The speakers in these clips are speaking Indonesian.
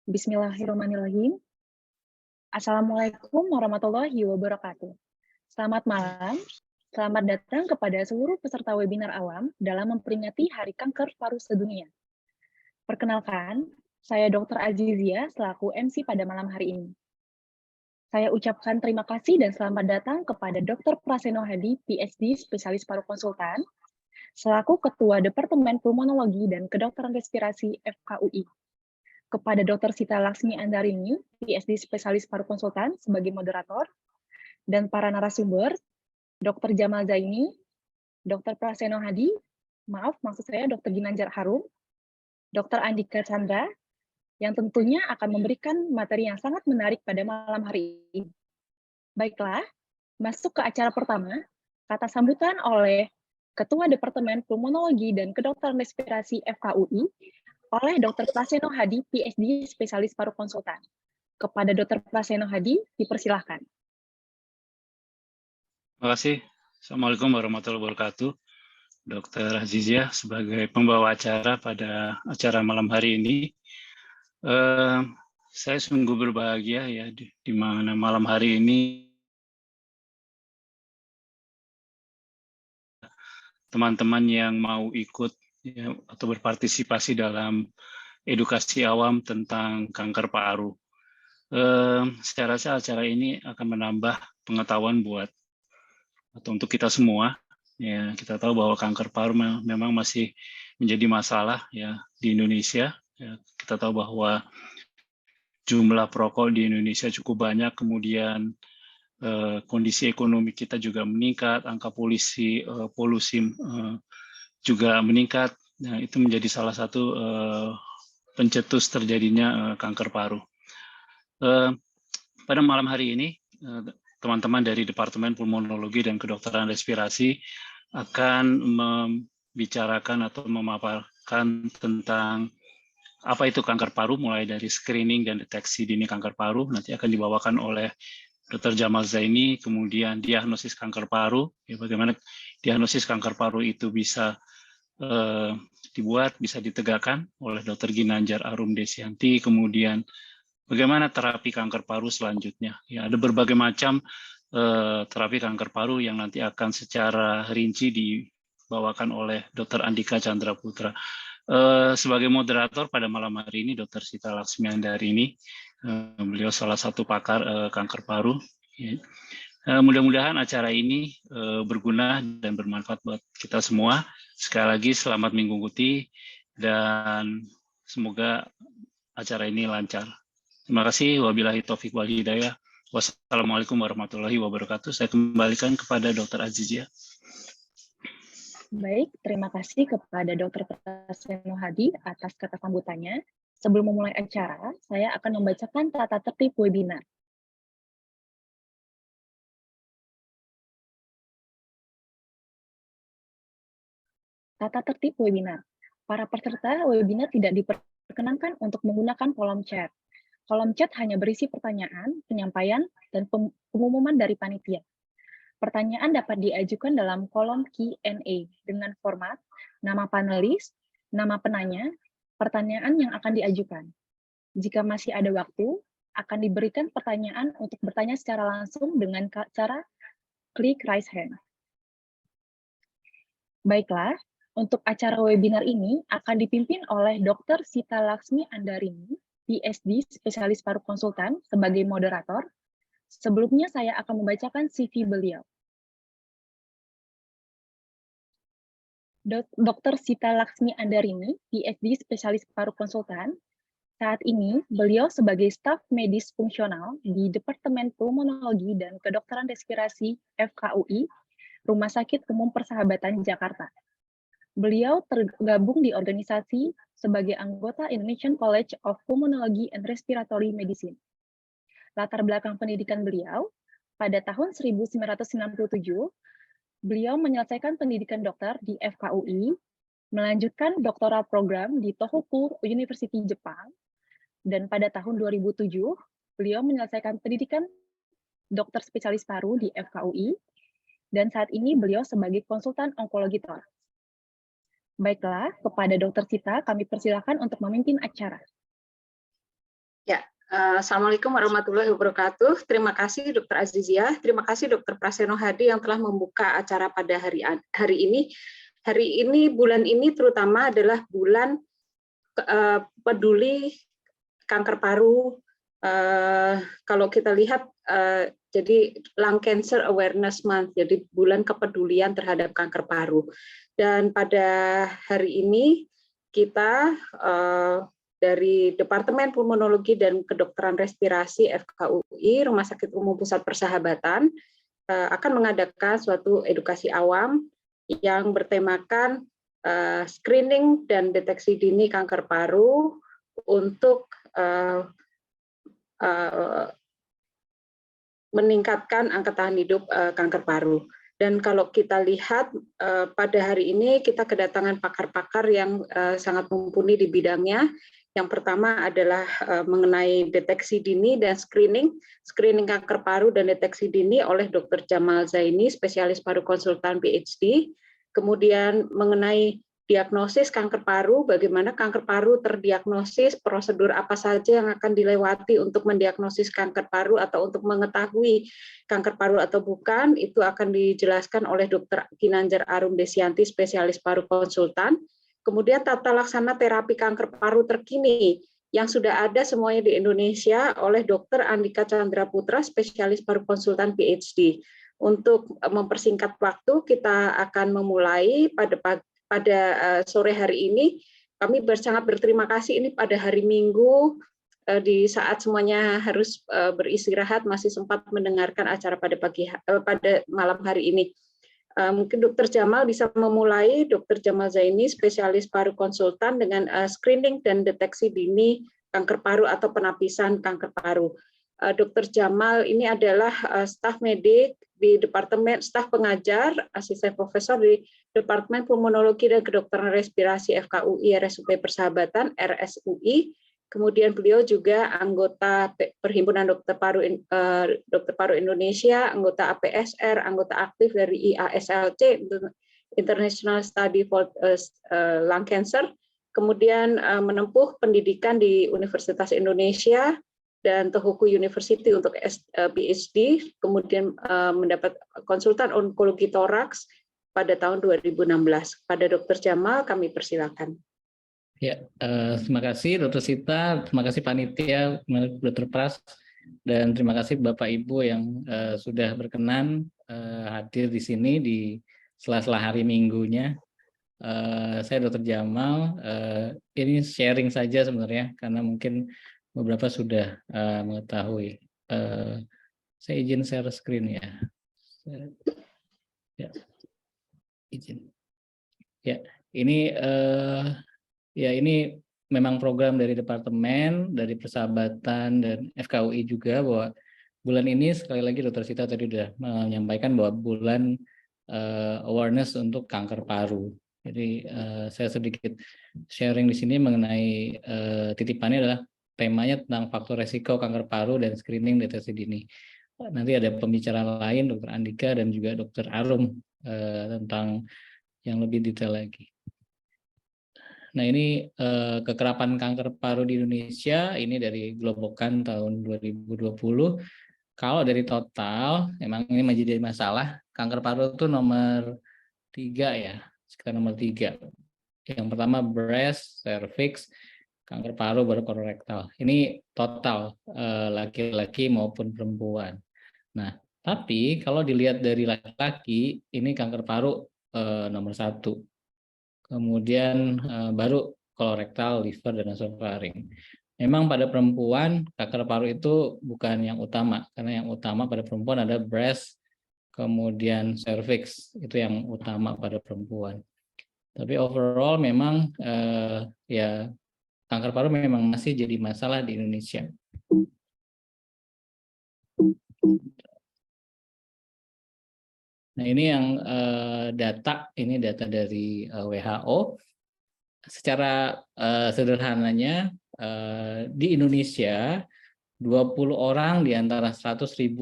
Bismillahirrahmanirrahim. Assalamualaikum warahmatullahi wabarakatuh. Selamat malam. Selamat datang kepada seluruh peserta webinar awam dalam memperingati Hari Kanker Paru Sedunia. Perkenalkan, saya Dr. Azizia selaku MC pada malam hari ini. Saya ucapkan terima kasih dan selamat datang kepada Dr. Praseno Hadi, PhD, spesialis paru konsultan, selaku Ketua Departemen Pulmonologi dan Kedokteran Respirasi FKUI. Kepada Dr. Sita Laksmi Andarini, PhD Spesialis Paru Konsultan sebagai moderator, dan para narasumber, Dr. Jamal Zaini, Dr. Praseno Hadi, maksud saya Dr. Ginanjar Harum, Dr. Andika Chandra, yang tentunya akan memberikan materi yang sangat menarik pada malam hari ini. Baiklah, masuk ke acara pertama, kata sambutan oleh Ketua Departemen Pulmonologi dan Kedokteran Respirasi FKUI, oleh Dr. Praseno Hadi, PhD, Spesialis Paru Konsultan. Kepada Dr. Praseno Hadi, dipersilahkan. Terima kasih. Assalamualaikum warahmatullahi wabarakatuh. Dr. Azizia sebagai pembawa acara pada acara malam hari ini. Saya sungguh berbahagia ya di mana malam hari ini teman-teman yang mau ikut ya, atau berpartisipasi dalam edukasi awam tentang kanker paru. Saya rasa acara ini akan menambah pengetahuan untuk kita semua. Ya, kita tahu bahwa kanker paru memang masih menjadi masalah ya di Indonesia. Ya, kita tahu bahwa jumlah perokok di Indonesia cukup banyak, kemudian kondisi ekonomi kita juga meningkat, angka polusi juga meningkat. Nah, itu menjadi salah satu pencetus terjadinya kanker paru. Pada malam hari ini, teman-teman dari Departemen Pulmonologi dan Kedokteran Respirasi akan membicarakan atau memaparkan tentang apa itu kanker paru, mulai dari screening dan deteksi dini kanker paru. Nanti akan dibawakan oleh Dr. Jamal Zaini, kemudian diagnosis kanker paru, ya, bagaimana diagnosis kanker paru itu bisa dibuat, bisa ditegakkan oleh Dr. Ginanjar Arum Desianti, kemudian bagaimana terapi kanker paru selanjutnya. Ya, ada berbagai macam terapi kanker paru yang nanti akan secara rinci dibawakan oleh Dr. Andika Chandra Putra. Sebagai moderator pada malam hari ini, Dr. Sita Laksmi Andarini, beliau salah satu pakar kanker paru. Ya. Mudah-mudahan acara ini berguna dan bermanfaat buat kita semua. Sekali lagi selamat mengikuti dan semoga acara ini lancar. Terima kasih. Wabillahi taufik wal hidayah. Wassalamualaikum warahmatullahi wabarakatuh. Saya kembalikan kepada Dr. Azizia. Baik, terima kasih kepada Dr. Praseno Hadi atas kata sambutannya. Sebelum memulai acara, saya akan membacakan tata tertib webinar. Tata tertib webinar. Para peserta webinar tidak diperkenankan untuk menggunakan kolom chat. Kolom chat hanya berisi pertanyaan, penyampaian, dan pengumuman dari panitia. Pertanyaan dapat diajukan dalam kolom Q&A dengan format nama panelis, nama penanya, pertanyaan yang akan diajukan. Jika masih ada waktu, akan diberikan pertanyaan untuk bertanya secara langsung dengan cara klik raise hand. Baiklah, untuk acara webinar ini akan dipimpin oleh Dr. Sita Laksmi Andarini, PhD Spesialis Paru Konsultan sebagai moderator. Sebelumnya saya akan membacakan CV beliau. Dr. Sita Laksmi Andarini, PhD Spesialis Paru Konsultan. Saat ini, beliau sebagai staf medis fungsional di Departemen Pulmonologi dan Kedokteran Respirasi FKUI, Rumah Sakit Umum Persahabatan Jakarta. Beliau tergabung di organisasi sebagai anggota Indonesian College of Pulmonology and Respiratory Medicine. Latar belakang pendidikan beliau, pada tahun 1997, beliau menyelesaikan pendidikan dokter di FKUI, melanjutkan doktoral program di Tohoku University Jepang, dan pada tahun 2007, beliau menyelesaikan pendidikan dokter spesialis paru di FKUI, dan saat ini beliau sebagai konsultan onkologi thorax. Baiklah, kepada Dr. Sita kami persilakan untuk memimpin acara. Ya, Assalamualaikum warahmatullahi wabarakatuh. Terima kasih Dr. Azizia, terima kasih Dr. Praseno Hadi yang telah membuka acara pada hari ini. Hari ini, bulan ini terutama adalah bulan peduli kanker paru. Kalau kita lihat, jadi Lung Cancer Awareness Month, jadi bulan kepedulian terhadap kanker paru. Dan pada hari ini kita dari Departemen Pulmonologi dan Kedokteran Respirasi FKUI, Rumah Sakit Umum Pusat Persahabatan, akan mengadakan suatu edukasi awam yang bertemakan screening dan deteksi dini kanker paru untuk meningkatkan angka tahan hidup kanker paru. Dan kalau kita lihat pada hari ini kita kedatangan pakar-pakar yang sangat mumpuni di bidangnya. Yang pertama adalah mengenai deteksi dini dan screening kanker paru dan deteksi dini oleh Dr. Jamal Zaini, spesialis paru konsultan PhD. Kemudian mengenai diagnosis kanker paru, bagaimana kanker paru terdiagnosis, prosedur apa saja yang akan dilewati untuk mendiagnosis kanker paru atau untuk mengetahui kanker paru atau bukan, itu akan dijelaskan oleh Dr. Ginanjar Arum Desianti, spesialis paru konsultan. Kemudian tata laksana terapi kanker paru terkini yang sudah ada semuanya di Indonesia oleh Dr. Andika Chandra Putra, spesialis paru konsultan PhD. Untuk mempersingkat waktu, kita akan memulai pada sore hari ini. Kami sangat berterima kasih ini pada hari Minggu, di saat semuanya harus beristirahat, masih sempat mendengarkan acara pada malam hari ini. Mungkin Dr. Jamal bisa memulai. Dr. Jamal Zaini, spesialis paru konsultan dengan screening dan deteksi dini kanker paru atau penapisan kanker paru. Dr. Jamal ini adalah staf medik di Departemen, staf pengajar, asisten profesor di Departemen Pulmonologi dan Kedokteran Respirasi FKUI RSUP Persahabatan, RSUI. Kemudian beliau juga anggota Perhimpunan Dokter Paru Indonesia, anggota APSR, anggota aktif dari IASLC, International Study for Lung Cancer, kemudian menempuh pendidikan di Universitas Indonesia dan Tohoku University untuk PhD, kemudian mendapat konsultan onkologi toraks pada tahun 2016. Pada Dr. Jamal, kami persilakan. Ya, terima kasih Dr. Sita, terima kasih panitia, Dr. Pras, dan terima kasih Bapak Ibu yang sudah berkenan hadir di sini di sela-sela hari Minggunya. Saya Dr. Jamal, ini sharing saja sebenarnya karena mungkin beberapa sudah mengetahui. Saya izin share screen ya. Ya, izin. Ya, ini ya, ini memang program dari Departemen, dari Persahabatan, dan FKUI juga, bahwa bulan ini, sekali lagi Dr. Sita tadi sudah menyampaikan bahwa bulan awareness untuk kanker paru. Jadi saya sedikit sharing di sini mengenai titipannya adalah temanya tentang faktor resiko kanker paru dan screening deteksi dini. Nanti ada pembicara lain, Dr. Andika dan juga Dr. Arum, tentang yang lebih detail lagi. Nah, ini kekerapan kanker paru di Indonesia, ini dari Globokan tahun 2020. Kalau dari total, memang ini menjadi masalah, kanker paru itu nomor 3 ya, sekitar nomor 3. Yang pertama breast, cervix, kanker paru, baru kolorektal. Ini total laki-laki maupun perempuan. Nah, tapi kalau dilihat dari laki-laki, ini kanker paru nomor 1. Kemudian baru kolorektal, liver, dan nasofaring. Memang pada perempuan kanker paru itu bukan yang utama, karena yang utama pada perempuan ada breast, kemudian cervix, itu yang utama pada perempuan. Tapi overall memang ya kanker paru memang masih jadi masalah di Indonesia. Nah, ini yang data dari WHO. Secara sederhananya di Indonesia 20 orang di antara 100.000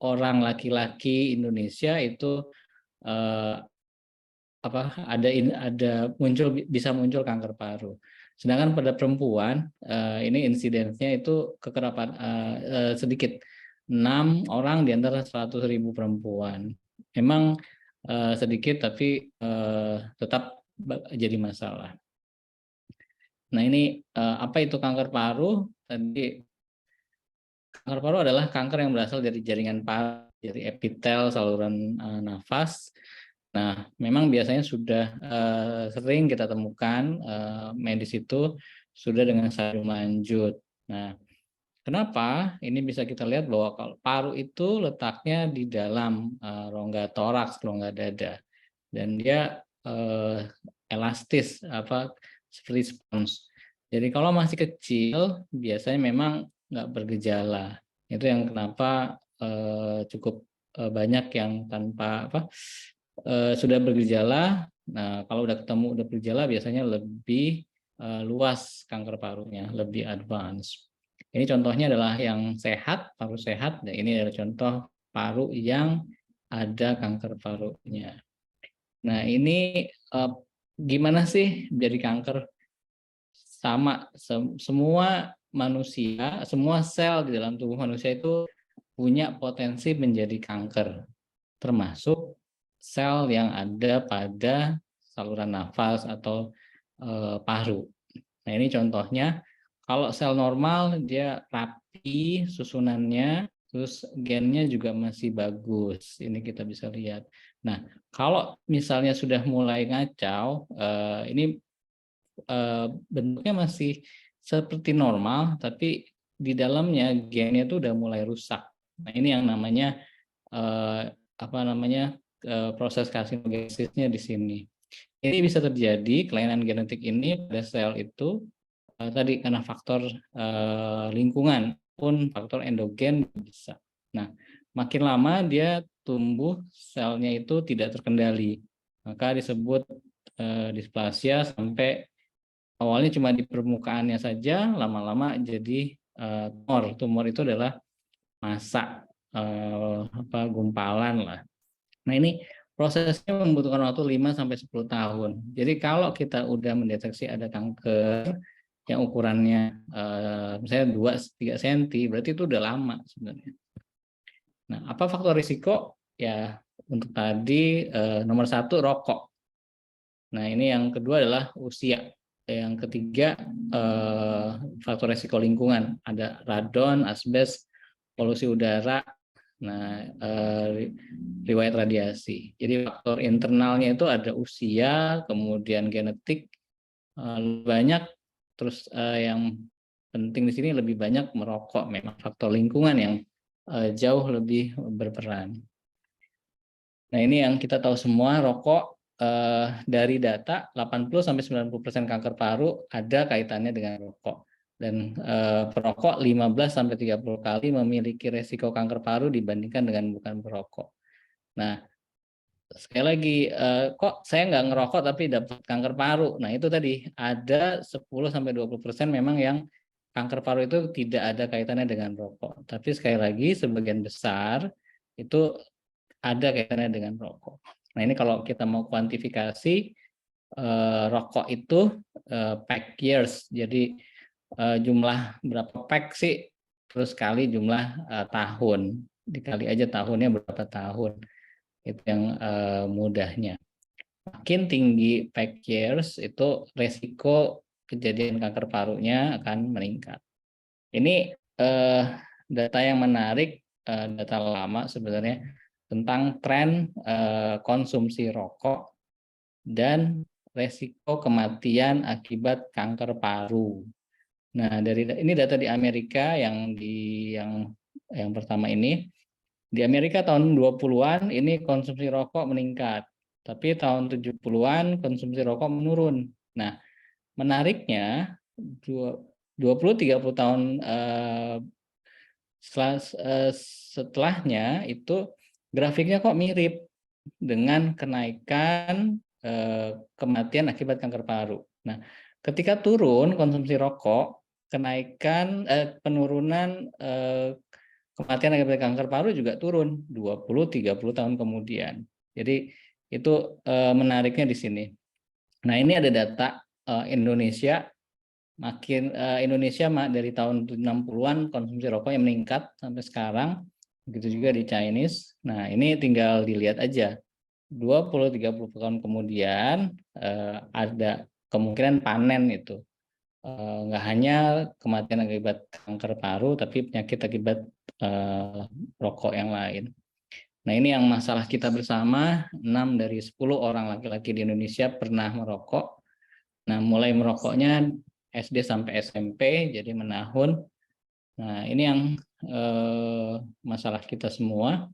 orang laki-laki Indonesia itu bisa muncul kanker paru. Sedangkan pada perempuan ini insidensnya itu kekerapan sedikit, 6 orang di antara 100.000 perempuan. Memang sedikit tapi tetap jadi masalah. Nah ini apa itu kanker paru? Tadi kanker paru adalah kanker yang berasal dari jaringan paru, dari epitel saluran nafas. Nah, memang biasanya sudah sering kita temukan medis itu sudah dengan stadium lanjut. Nah, kenapa? Ini bisa kita lihat bahwa kalau paru itu letaknya di dalam rongga toraks, rongga dada, dan dia elastis, seperti spons. Jadi kalau masih kecil, biasanya memang nggak bergejala. Itu yang kenapa cukup banyak yang tanpa sudah bergejala. Nah, kalau udah ketemu udah bergejala, biasanya lebih luas kanker parunya, lebih advance. Ini contohnya adalah yang sehat, paru sehat, dan ini adalah contoh paru yang ada kanker parunya. Nah, ini gimana sih jadi kanker? Sama, semua manusia, semua sel di dalam tubuh manusia itu punya potensi menjadi kanker, termasuk sel yang ada pada saluran nafas atau paru. Nah, ini contohnya. Kalau sel normal dia rapi susunannya, terus gennya juga masih bagus. Ini kita bisa lihat. Nah, kalau misalnya sudah mulai ngacau, ini bentuknya masih seperti normal, tapi di dalamnya gennya itu udah mulai rusak. Nah, ini yang namanya proses karsinogenesisnya di sini. Ini bisa terjadi, kelainan genetik ini pada sel itu tadi karena faktor lingkungan pun faktor endogen bisa. Nah, makin lama dia tumbuh selnya itu tidak terkendali, maka disebut displasia, sampai awalnya cuma di permukaannya saja, lama-lama jadi tumor. Tumor itu adalah massa gumpalan lah. Nah, ini prosesnya membutuhkan waktu 5-10 tahun. Jadi kalau kita udah mendeteksi ada kanker yang ukurannya misalnya 2-3 cm, berarti itu udah lama sebenarnya. Nah, apa faktor risiko? Ya, untuk tadi nomor 1 rokok. Nah, ini yang kedua adalah usia. Yang ketiga faktor risiko lingkungan, ada radon, asbes, polusi udara, nah riwayat radiasi. Jadi faktor internalnya itu ada usia, kemudian genetik banyak, terus yang penting di sini lebih banyak merokok. Memang faktor lingkungan yang jauh lebih berperan. Nah, ini yang kita tahu semua, rokok dari data 80-90% kanker paru ada kaitannya dengan rokok. Dan perokok 15-30 kali memiliki resiko kanker paru dibandingkan dengan bukan perokok. Nah, sekali lagi, kok saya nggak ngerokok tapi dapat kanker paru? Nah, itu tadi ada 10-20% memang yang kanker paru itu tidak ada kaitannya dengan rokok. Tapi sekali lagi sebagian besar itu ada kaitannya dengan rokok. Nah, ini kalau kita mau kuantifikasi rokok itu pack years. Jadi jumlah berapa pack sih, terus kali jumlah tahun, dikali aja tahunnya berapa tahun. Itu yang mudahnya. Makin tinggi pack years, itu resiko kejadian kanker parunya akan meningkat. Ini data yang menarik, data lama sebenarnya, tentang tren konsumsi rokok dan resiko kematian akibat kanker paru. Nah, ini data di Amerika yang pertama ini. Di Amerika tahun 20-an ini konsumsi rokok meningkat, tapi tahun 70-an konsumsi rokok menurun. Nah, menariknya 20-30 tahun setelahnya itu grafiknya kok mirip dengan kenaikan kematian akibat kanker paru. Nah, ketika turun konsumsi rokok, kenaikan penurunan kematian akibat kanker paru juga turun 20-30 tahun kemudian. Jadi itu menariknya di sini. Nah, ini ada data Indonesia Indonesia dari tahun 60-an konsumsi rokoknya meningkat sampai sekarang, begitu juga di Chinese. Nah, ini tinggal dilihat aja. 20-30 tahun kemudian ada kemungkinan panen itu. Nggak hanya kematian akibat kanker paru, tapi penyakit akibat rokok yang lain. Nah, ini yang masalah kita bersama, 6 dari 10 orang laki-laki di Indonesia pernah merokok. Nah, mulai merokoknya SD sampai SMP, jadi menahun. Nah, ini yang masalah kita semua.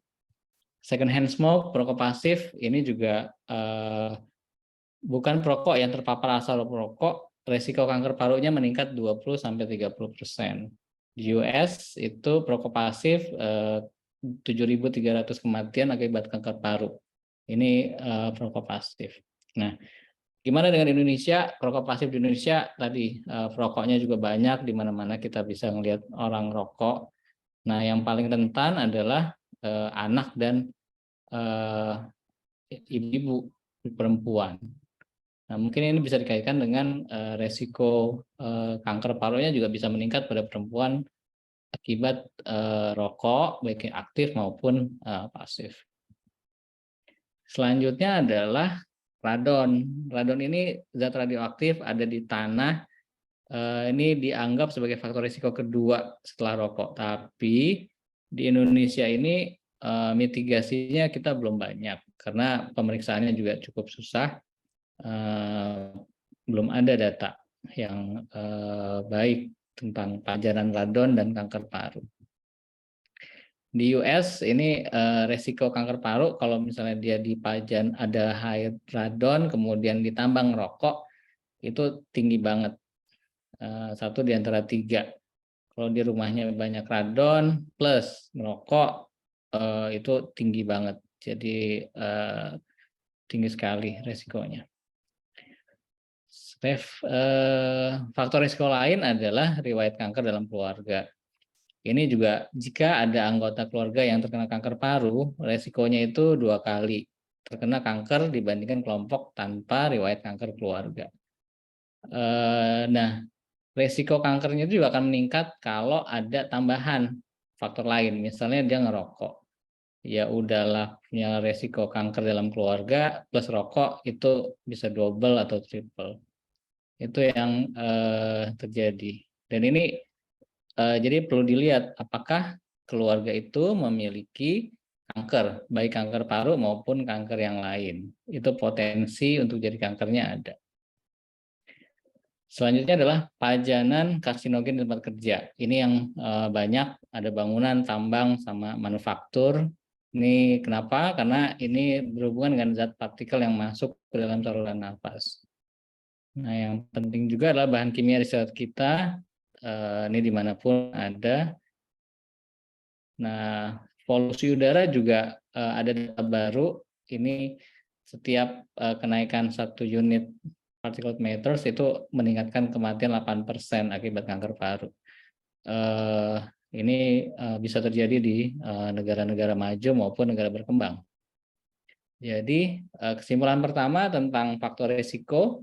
Second hand smoke, perokok pasif, ini juga bukan perokok yang terpapar asal perokok, resiko kanker parunya meningkat 20-30%. Di US itu perokok pasif 7.300 kematian akibat kanker paru. Ini perokok pasif. Nah, gimana dengan Indonesia? Perokok pasif di Indonesia tadi perokoknya juga banyak, di mana-mana kita bisa melihat orang rokok. Nah, yang paling rentan adalah anak dan ibu-ibu perempuan. Nah, mungkin ini bisa dikaitkan dengan resiko kanker parunya juga bisa meningkat pada perempuan akibat rokok, baik yang aktif maupun pasif. Selanjutnya adalah radon. Radon ini zat radioaktif, ada di tanah. Ini dianggap sebagai faktor risiko kedua setelah rokok. Tapi di Indonesia ini mitigasinya kita belum banyak karena pemeriksaannya juga cukup susah. Belum ada data yang baik tentang pajanan radon dan kanker paru. Di US ini resiko kanker paru kalau misalnya dia di pajan ada high radon kemudian ditambang rokok itu tinggi banget, 1 di antara 3. Kalau di rumahnya banyak radon plus merokok itu tinggi banget, jadi tinggi sekali resikonya. Faktor risiko lain adalah riwayat kanker dalam keluarga. Ini juga jika ada anggota keluarga yang terkena kanker paru, resikonya itu 2 kali terkena kanker dibandingkan kelompok tanpa riwayat kanker keluarga. Nah, resiko kankernya itu juga akan meningkat kalau ada tambahan faktor lain, misalnya dia ngerokok. Ya udahlah punya resiko kanker dalam keluarga plus rokok itu bisa double atau triple. Itu yang terjadi. Dan ini jadi perlu dilihat apakah keluarga itu memiliki kanker, baik kanker paru maupun kanker yang lain. Itu potensi untuk jadi kankernya ada. Selanjutnya adalah pajanan karsinogen di tempat kerja. Ini yang banyak, ada bangunan, tambang, sama manufaktur. Ini kenapa? Karena ini berhubungan dengan zat partikel yang masuk ke dalam saluran nafas. Nah, yang penting juga adalah bahan kimia di sekitar kita, ini dimanapun ada. Nah, polusi udara juga ada data baru, ini setiap kenaikan 1 unit particulate matters itu meningkatkan kematian 8% akibat kanker paru. Ini bisa terjadi di negara-negara maju maupun negara berkembang. Jadi kesimpulan pertama tentang faktor risiko,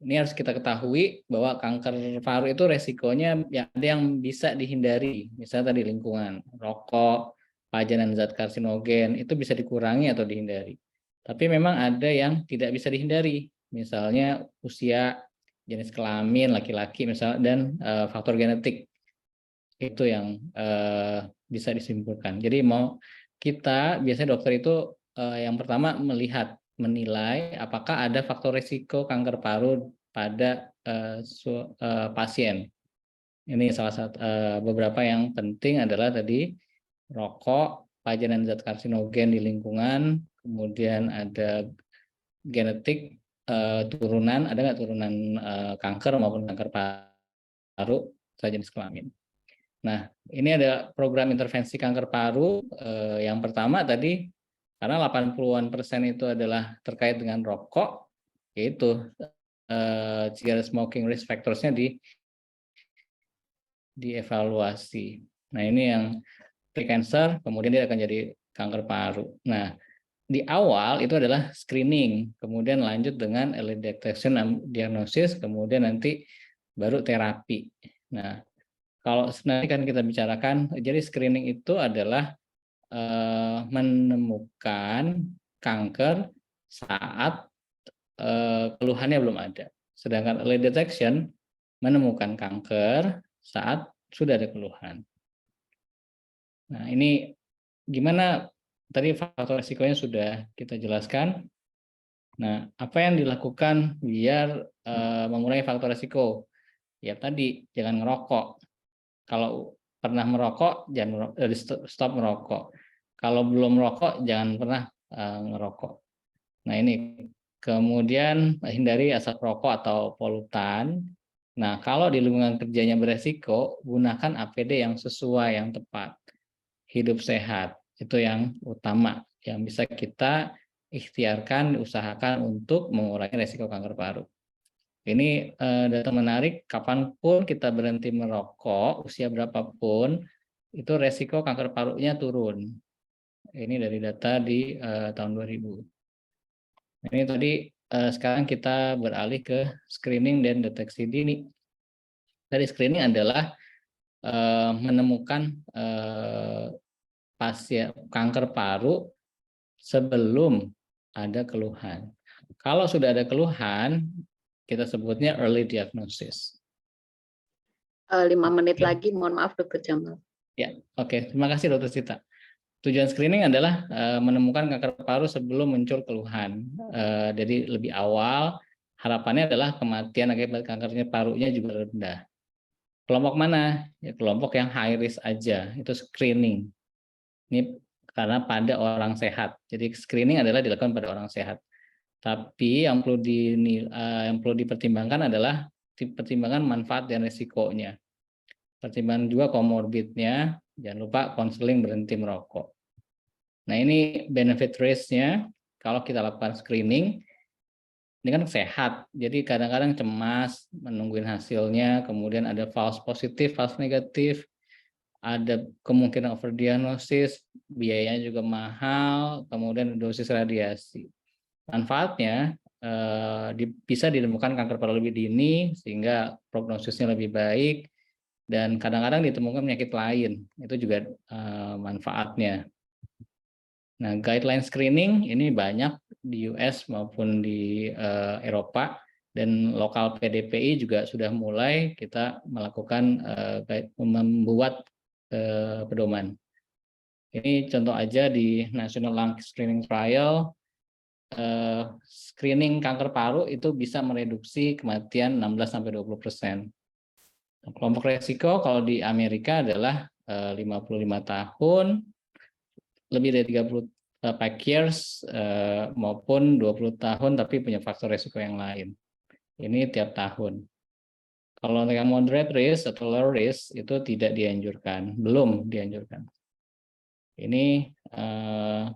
ini harus kita ketahui bahwa kanker paru itu resikonya ya ada yang bisa dihindari, misalnya tadi lingkungan, rokok, pajanan zat karsinogen itu bisa dikurangi atau dihindari. Tapi memang ada yang tidak bisa dihindari, misalnya usia, jenis kelamin laki-laki misalnya dan faktor genetik itu yang bisa disimpulkan. Jadi biasanya dokter itu yang pertama menilai apakah ada faktor risiko kanker paru pada pasien. Ini salah satu beberapa yang penting adalah tadi rokok, pajanan zat karsinogen di lingkungan, kemudian ada genetik turunan, ada nggak turunan kanker maupun kanker paru jenis kelamin. Nah, ini ada program intervensi kanker paru yang pertama tadi. Karena 80% itu adalah terkait dengan rokok, yaitu cigarette smoking risk factors-nya dievaluasi. Nah, ini yang pre-cancer, kemudian dia akan jadi kanker paru. Nah, di awal itu adalah screening, kemudian lanjut dengan early detection diagnosis, kemudian nanti baru terapi. Nah, kalau nanti kan kita bicarakan, jadi screening itu adalah menemukan kanker saat keluhannya belum ada. Sedangkan early detection menemukan kanker saat sudah ada keluhan. Nah, ini gimana, tadi faktor risikonya sudah kita jelaskan. Nah, apa yang dilakukan biar mengurangi faktor risiko? Ya tadi, jangan ngerokok. Kalau pernah merokok, jangan stop merokok. Kalau belum merokok, jangan pernah ngerokok. Nah, ini kemudian hindari asap rokok atau polutan. Nah, kalau di lingkungan kerjanya beresiko, gunakan APD yang sesuai, yang tepat. Hidup sehat, itu yang utama, yang bisa kita ikhtiarkan, usahakan untuk mengurangi resiko kanker paru. Ini data menarik, kapanpun kita berhenti merokok, usia berapapun, itu resiko kanker parunya turun. Ini dari data di tahun 2000. Ini tadi sekarang kita beralih ke screening dan deteksi dini. Tadi screening adalah menemukan pasien kanker paru sebelum ada keluhan. Kalau sudah ada keluhan, kita sebutnya early diagnosis. 5 menit lagi, mohon maaf Dr. Jamal. Ya, oke. Terima kasih Dr. Sita. Tujuan screening adalah menemukan kanker paru sebelum muncul keluhan. Jadi lebih awal, harapannya adalah kematian akibat kankernya parunya juga rendah. Kelompok mana? Ya, kelompok yang high risk aja, itu screening. Ini karena pada orang sehat. Jadi screening adalah dilakukan pada orang sehat. Tapi yang perlu dipertimbangkan adalah pertimbangan manfaat dan risikonya. Pertimbangan juga komorbidnya. Jangan lupa konseling berhenti merokok. Nah, ini benefit risk-nya kalau kita lakukan screening, ini kan sehat. Jadi kadang-kadang cemas menungguin hasilnya, kemudian ada false positif, false negatif, ada kemungkinan overdiagnosis, biayanya juga mahal, kemudian dosis radiasi. Manfaatnya bisa ditemukan kanker paru lebih dini sehingga prognosisnya lebih baik, dan kadang-kadang ditemukan penyakit lain, itu juga manfaatnya. Nah, guideline screening ini banyak di US maupun di Eropa, dan lokal PDPI juga sudah mulai kita melakukan membuat pedoman. Ini contoh aja di National Lung Screening Trial, screening kanker paru itu bisa mereduksi kematian 16-20%. Kelompok resiko kalau di Amerika adalah 55 tahun, lebih dari 30 pack years, maupun 20 tahun tapi punya faktor resiko yang lain. Ini tiap tahun. Kalau yang moderate risk atau low risk itu tidak dianjurkan, belum dianjurkan. Ini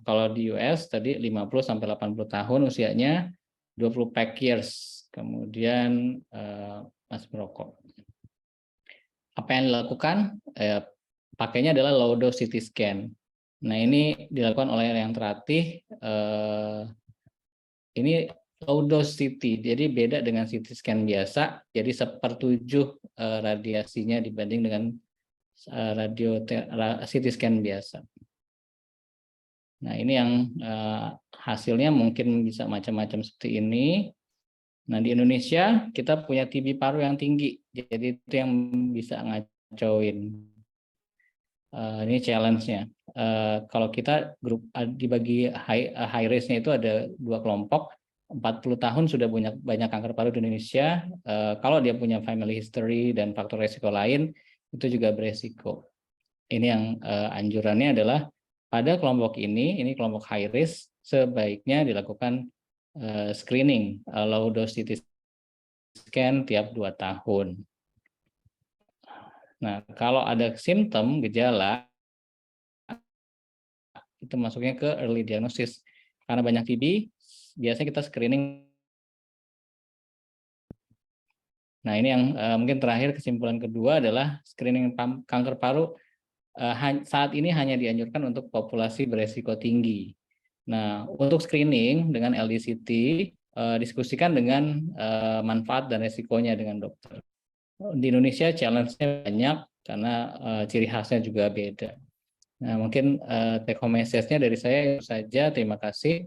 kalau di US tadi 50-80 tahun usianya, 20 pack years, kemudian masih merokok. Apa yang dilakukan? Pakainya adalah low dose CT scan. Nah, ini dilakukan oleh yang terlatih. Ini low dose CT, jadi beda dengan CT scan biasa. Jadi 1/7 radiasinya dibanding dengan CT scan biasa. Nah, ini yang hasilnya mungkin bisa macam-macam seperti ini. Nah, di Indonesia kita punya TB paru yang tinggi, jadi itu yang bisa ngacauin. Ini challenge-nya. Kalau kita grup dibagi high risk-nya itu ada 2 kelompok. 40 tahun sudah banyak kanker paru di Indonesia. Kalau dia punya family history dan faktor resiko lain, itu juga beresiko. Ini yang anjurannya adalah pada kelompok ini kelompok high risk, sebaiknya dilakukan screening low dose CT scan tiap 2 tahun. Nah, kalau ada simptom, gejala, itu masuknya ke early diagnosis. Karena banyak TB, biasanya kita screening. Nah, ini yang mungkin terakhir, kesimpulan kedua adalah screening kanker paru saat ini hanya dianjurkan untuk populasi beresiko tinggi. Nah, untuk screening dengan LDCT, diskusikan dengan manfaat dan resikonya dengan dokter. di Indonesia challenge-nya banyak karena ciri khasnya juga beda. Nah, mungkin take home message-nya dari saya itu saja. Terima kasih.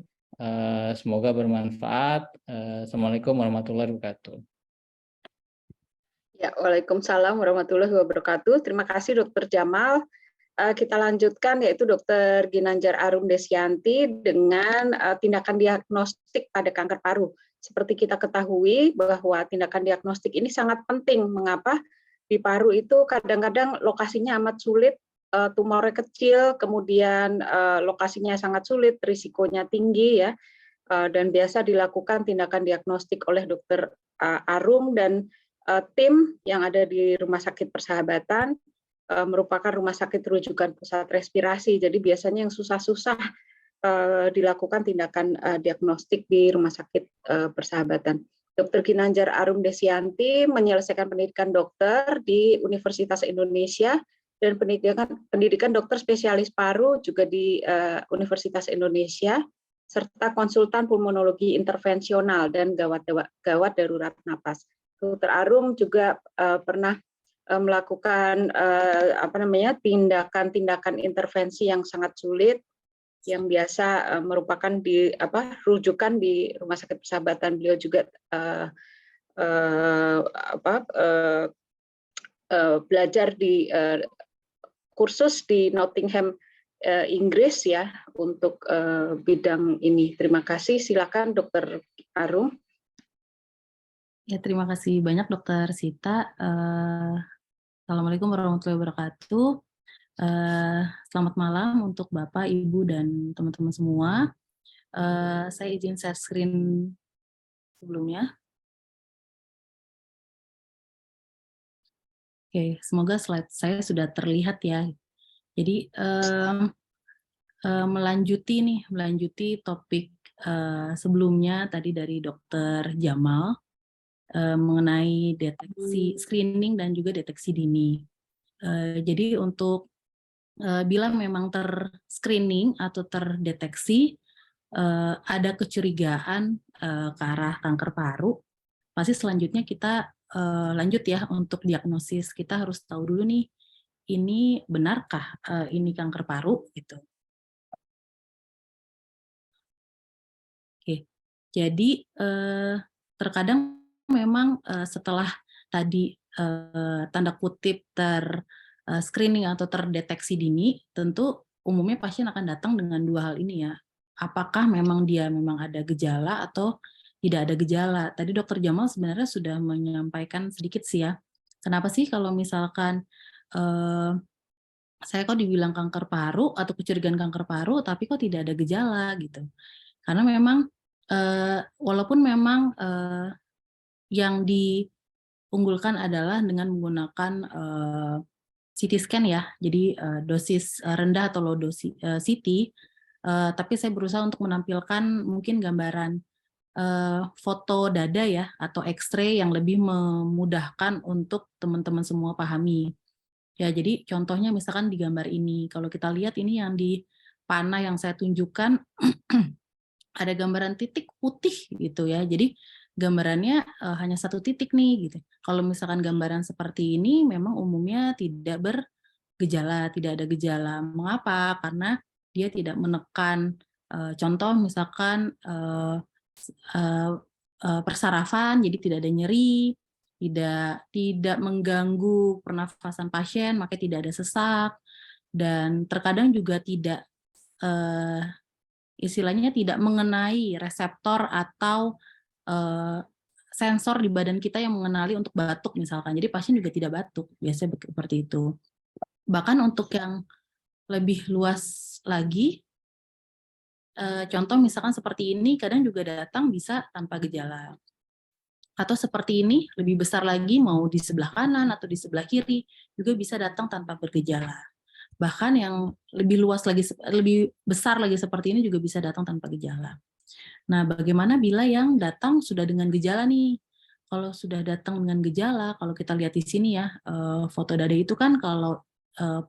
Semoga bermanfaat. Assalamualaikum warahmatullahi wabarakatuh. Ya, Waalaikumsalam warahmatullahi wabarakatuh. Terima kasih Dr. Jamal. Kita lanjutkan yaitu Dr. Ginanjar Arum Desyanti dengan tindakan diagnostik pada kanker paru. Seperti kita ketahui bahwa tindakan diagnostik ini sangat penting. Mengapa? Di paru itu kadang-kadang lokasinya amat sulit, tumornya kecil, kemudian lokasinya sangat sulit, risikonya tinggi ya. Dan biasa dilakukan tindakan diagnostik oleh Dr. Arum dan tim yang ada di Rumah Sakit Persahabatan, merupakan rumah sakit rujukan pusat respirasi. Jadi biasanya yang susah-susah dilakukan tindakan diagnostik di Rumah Sakit Persahabatan. Dr. Ginanjar Arum Desyanti menyelesaikan pendidikan dokter di Universitas Indonesia dan pendidikan dokter spesialis paru juga di Universitas Indonesia, serta konsultan pulmonologi intervensional dan gawat darurat napas. Dr. Arum juga pernah melakukan tindakan-tindakan intervensi yang sangat sulit yang biasa merupakan rujukan di Rumah Sakit Persahabatan. Beliau juga belajar di kursus di Nottingham, Inggris ya untuk bidang ini. Terima kasih. Silakan Dr. Arum. Ya, terima kasih banyak Dr. Sita. Assalamualaikum warahmatullahi wabarakatuh. Selamat malam untuk Bapak, Ibu, dan teman-teman semua. Saya izin share screen sebelumnya. Oke, semoga slide saya sudah terlihat ya. Jadi melanjuti topik sebelumnya tadi dari Dr. Jamal mengenai deteksi screening dan juga deteksi dini. Jadi untuk bila memang ter-screening atau terdeteksi ada kecurigaan ke arah kanker paru, pasti selanjutnya kita lanjut ya untuk diagnosis. Kita harus tahu dulu nih, ini benarkah ini kanker paru gitu. Oke, jadi terkadang memang setelah tadi tanda kutip screening atau terdeteksi dini, tentu umumnya pasien akan datang dengan dua hal ini ya. Apakah memang dia ada gejala atau tidak ada gejala. Tadi Dr. Jamal sebenarnya sudah menyampaikan sedikit sih ya. Kenapa sih kalau misalkan saya kok dibilang kanker paru atau kecurigaan kanker paru, tapi kok tidak ada gejala gitu. Karena memang walaupun memang yang diunggulkan adalah dengan menggunakan CT scan ya, jadi dosis rendah atau low dosis CT, tapi saya berusaha untuk menampilkan mungkin gambaran foto dada ya, atau X-ray yang lebih memudahkan untuk teman-teman semua pahami. Ya, jadi contohnya misalkan di gambar ini, kalau kita lihat ini yang di panah yang saya tunjukkan, ada gambaran titik putih gitu ya, jadi gambarannya hanya satu titik nih gitu. Kalau misalkan gambaran seperti ini memang umumnya tidak bergejala, tidak ada gejala. Mengapa? Karena dia tidak menekan contoh misalkan persarafan, jadi tidak ada nyeri, tidak mengganggu pernafasan pasien, makanya tidak ada sesak, dan terkadang juga tidak istilahnya tidak mengenai reseptor atau sensor di badan kita yang mengenali untuk batuk misalkan. Jadi pasien juga tidak batuk, biasanya seperti itu. Bahkan untuk yang lebih luas lagi, contoh misalkan seperti ini, kadang juga datang bisa tanpa gejala. Atau seperti ini, lebih besar lagi, mau di sebelah kanan atau di sebelah kiri, juga bisa datang tanpa bergejala. Bahkan yang lebih luas lagi, lebih besar lagi seperti ini juga bisa datang tanpa gejala. Nah, bagaimana bila yang datang sudah dengan gejala nih? Kalau sudah datang dengan gejala, kalau kita lihat di sini ya, foto dada itu kan kalau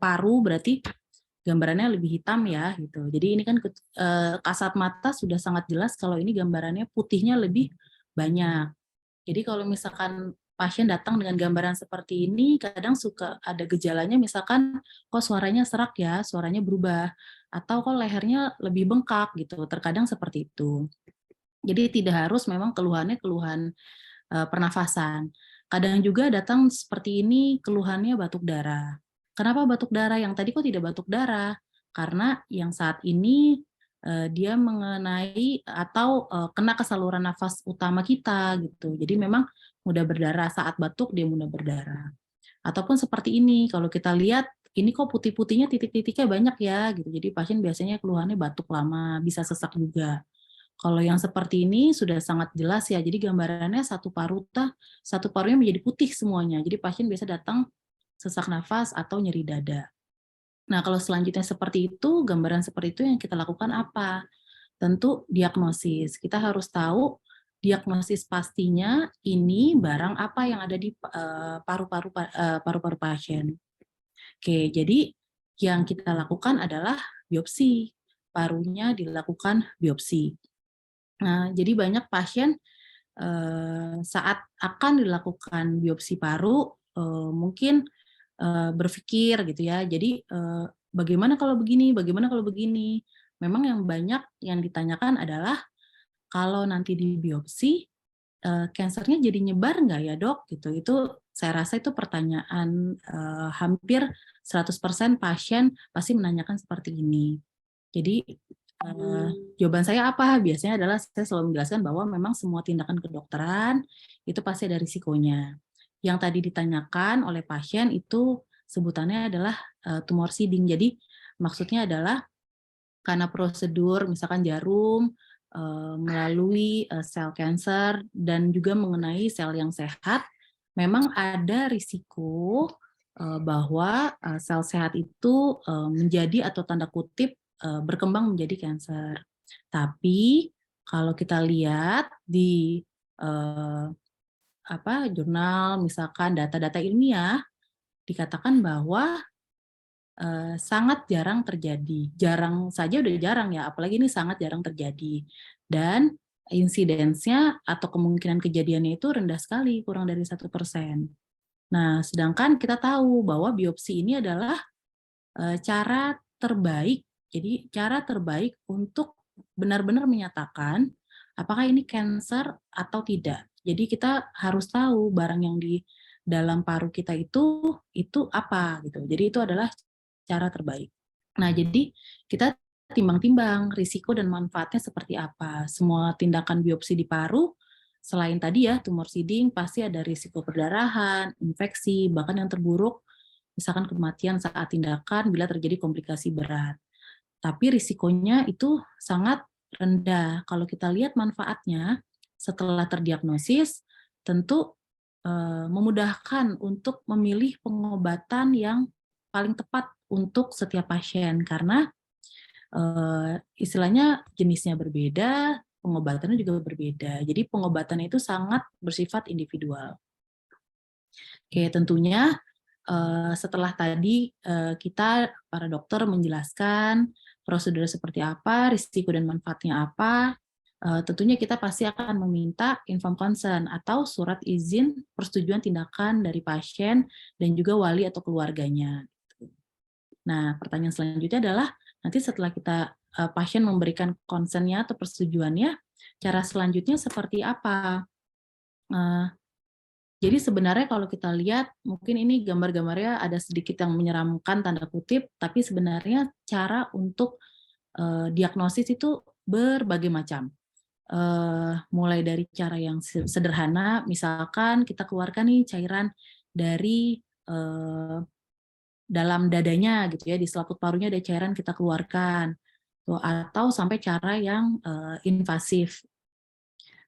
paru berarti gambarannya lebih hitam ya, gitu. Jadi ini kan kasat mata sudah sangat jelas kalau ini gambarannya putihnya lebih banyak. Jadi kalau misalkan pasien datang dengan gambaran seperti ini, kadang suka ada gejalanya, misalkan kok suaranya serak ya, suaranya berubah, atau kok lehernya lebih bengkak gitu, terkadang seperti itu. Jadi tidak harus memang keluhannya keluhan pernafasan. Kadang juga datang seperti ini keluhannya batuk darah. Kenapa batuk darah? Yang tadi kok tidak batuk darah? Karena yang saat ini dia mengenai atau kena ke saluran nafas utama kita gitu. Jadi memang mudah berdarah, saat batuk dia mudah berdarah. Ataupun seperti ini, kalau kita lihat ini kok putih-putihnya titik-titiknya banyak ya gitu. Jadi pasien biasanya keluhannya batuk lama, bisa sesak juga. Kalau yang seperti ini sudah sangat jelas ya. Jadi gambarannya satu parunya menjadi putih semuanya. Jadi pasien biasa datang sesak nafas atau nyeri dada. Nah, kalau selanjutnya seperti itu, gambaran seperti itu yang kita lakukan apa? Tentu diagnosis. Kita harus tahu diagnosis pastinya ini barang apa yang ada di paru-paru pasien. Oke, jadi yang kita lakukan adalah biopsi. Parunya dilakukan biopsi. Nah, jadi banyak pasien saat akan dilakukan biopsi paru mungkin berpikir gitu ya. Jadi bagaimana kalau begini, bagaimana kalau begini. Memang yang banyak yang ditanyakan adalah kalau nanti di biopsi kansernya jadi nyebar nggak ya dok? Gitu. Itu saya rasa itu pertanyaan hampir 100% pasien pasti menanyakan seperti ini. Jadi jawaban saya apa? Biasanya adalah saya selalu menjelaskan bahwa memang semua tindakan kedokteran itu pasti ada risikonya. Yang tadi ditanyakan oleh pasien itu sebutannya adalah tumor seeding. Jadi maksudnya adalah karena prosedur misalkan jarum melalui sel kanker dan juga mengenai sel yang sehat, memang ada risiko bahwa sel sehat itu menjadi atau tanda kutip berkembang menjadi kanker. Tapi kalau kita lihat di jurnal misalkan data-data ilmiah dikatakan bahwa sangat jarang terjadi. Jarang saja udah jarang ya, apalagi ini sangat jarang terjadi. Dan insidensnya atau kemungkinan kejadiannya itu rendah sekali, kurang dari 1%. Nah, sedangkan kita tahu bahwa biopsi ini adalah cara terbaik, jadi cara terbaik untuk benar-benar menyatakan apakah ini kanker atau tidak. Jadi kita harus tahu barang yang di dalam paru kita itu apa gitu. Jadi itu adalah cara terbaik. Nah, jadi kita timbang-timbang risiko dan manfaatnya seperti apa. Semua tindakan biopsi di paru, selain tadi ya tumor seeding, pasti ada risiko perdarahan, infeksi, bahkan yang terburuk, misalkan kematian saat tindakan bila terjadi komplikasi berat. Tapi risikonya itu sangat rendah. Kalau kita lihat manfaatnya, setelah terdiagnosis, tentu memudahkan untuk memilih pengobatan yang paling tepat untuk setiap pasien karena istilahnya jenisnya berbeda, pengobatannya juga berbeda. Jadi pengobatannya itu sangat bersifat individual. Oke, tentunya setelah tadi kita para dokter menjelaskan prosedur seperti apa, risiko dan manfaatnya apa, tentunya kita pasti akan meminta informed consent atau surat izin persetujuan tindakan dari pasien dan juga wali atau keluarganya. Nah, pertanyaan selanjutnya adalah nanti setelah kita pasien memberikan konsennya atau persetujuannya, cara selanjutnya seperti apa? Jadi sebenarnya kalau kita lihat, mungkin ini gambar-gambarnya ada sedikit yang menyeramkan tanda kutip, tapi sebenarnya cara untuk diagnosis itu berbagai macam. Mulai dari cara yang sederhana, misalkan kita keluarkan nih cairan dari dalam dadanya gitu ya, di selaput parunya ada cairan kita keluarkan, atau sampai cara yang invasif.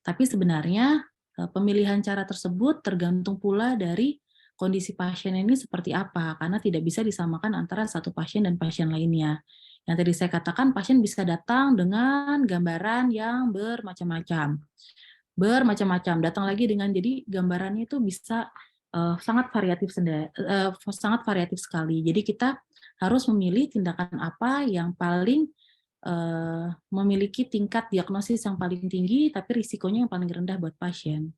Tapi sebenarnya pemilihan cara tersebut tergantung pula dari kondisi pasien ini seperti apa, karena tidak bisa disamakan antara satu pasien dan pasien lainnya. Yang tadi saya katakan, pasien bisa datang dengan gambaran yang bermacam-macam. Datang lagi dengan, jadi gambarannya itu bisa sangat variatif sekali. Jadi kita harus memilih tindakan apa yang paling memiliki tingkat diagnosis yang paling tinggi, tapi risikonya yang paling rendah buat pasien.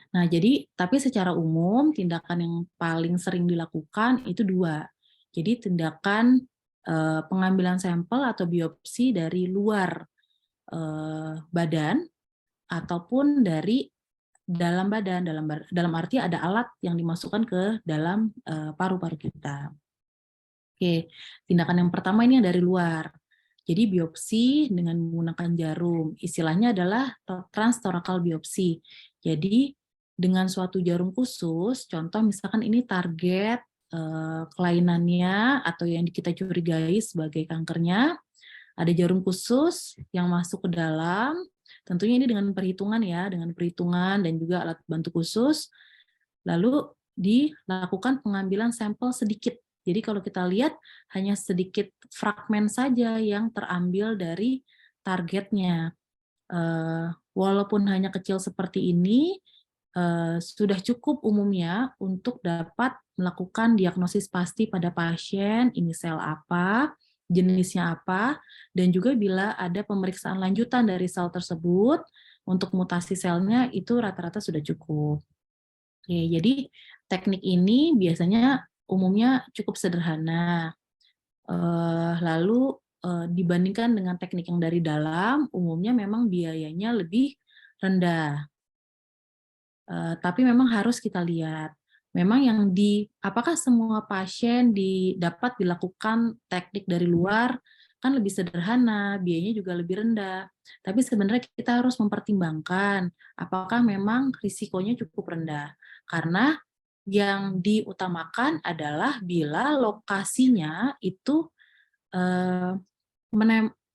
Nah, jadi tapi secara umum tindakan yang paling sering dilakukan itu dua. Jadi tindakan pengambilan sampel atau biopsi dari luar badan ataupun dari dalam badan, dalam arti ada alat yang dimasukkan ke dalam paru-paru kita. Oke, tindakan yang pertama ini yang dari luar. Jadi biopsi dengan menggunakan jarum, istilahnya adalah transtorakal biopsi. Jadi dengan suatu jarum khusus, contoh misalkan ini target kelainannya atau yang kita curigai sebagai kankernya, ada jarum khusus yang masuk ke dalam, tentunya ini dengan perhitungan ya, dengan perhitungan dan juga alat bantu khusus, lalu dilakukan pengambilan sampel sedikit. Jadi kalau kita lihat hanya sedikit fragmen saja yang terambil dari targetnya. Walaupun hanya kecil seperti ini, sudah cukup umumnya untuk dapat melakukan diagnosis pasti pada pasien, ini sel apa, jenisnya apa, dan juga bila ada pemeriksaan lanjutan dari sel tersebut, untuk mutasi selnya itu rata-rata sudah cukup. Oke, jadi teknik ini biasanya umumnya cukup sederhana. Lalu dibandingkan dengan teknik yang dari dalam, umumnya memang biayanya lebih rendah. Tapi memang harus kita lihat, memang apakah semua pasien dapat dilakukan teknik dari luar, kan lebih sederhana, biayanya juga lebih rendah. Tapi sebenarnya kita harus mempertimbangkan apakah memang risikonya cukup rendah. Karena yang diutamakan adalah bila lokasinya itu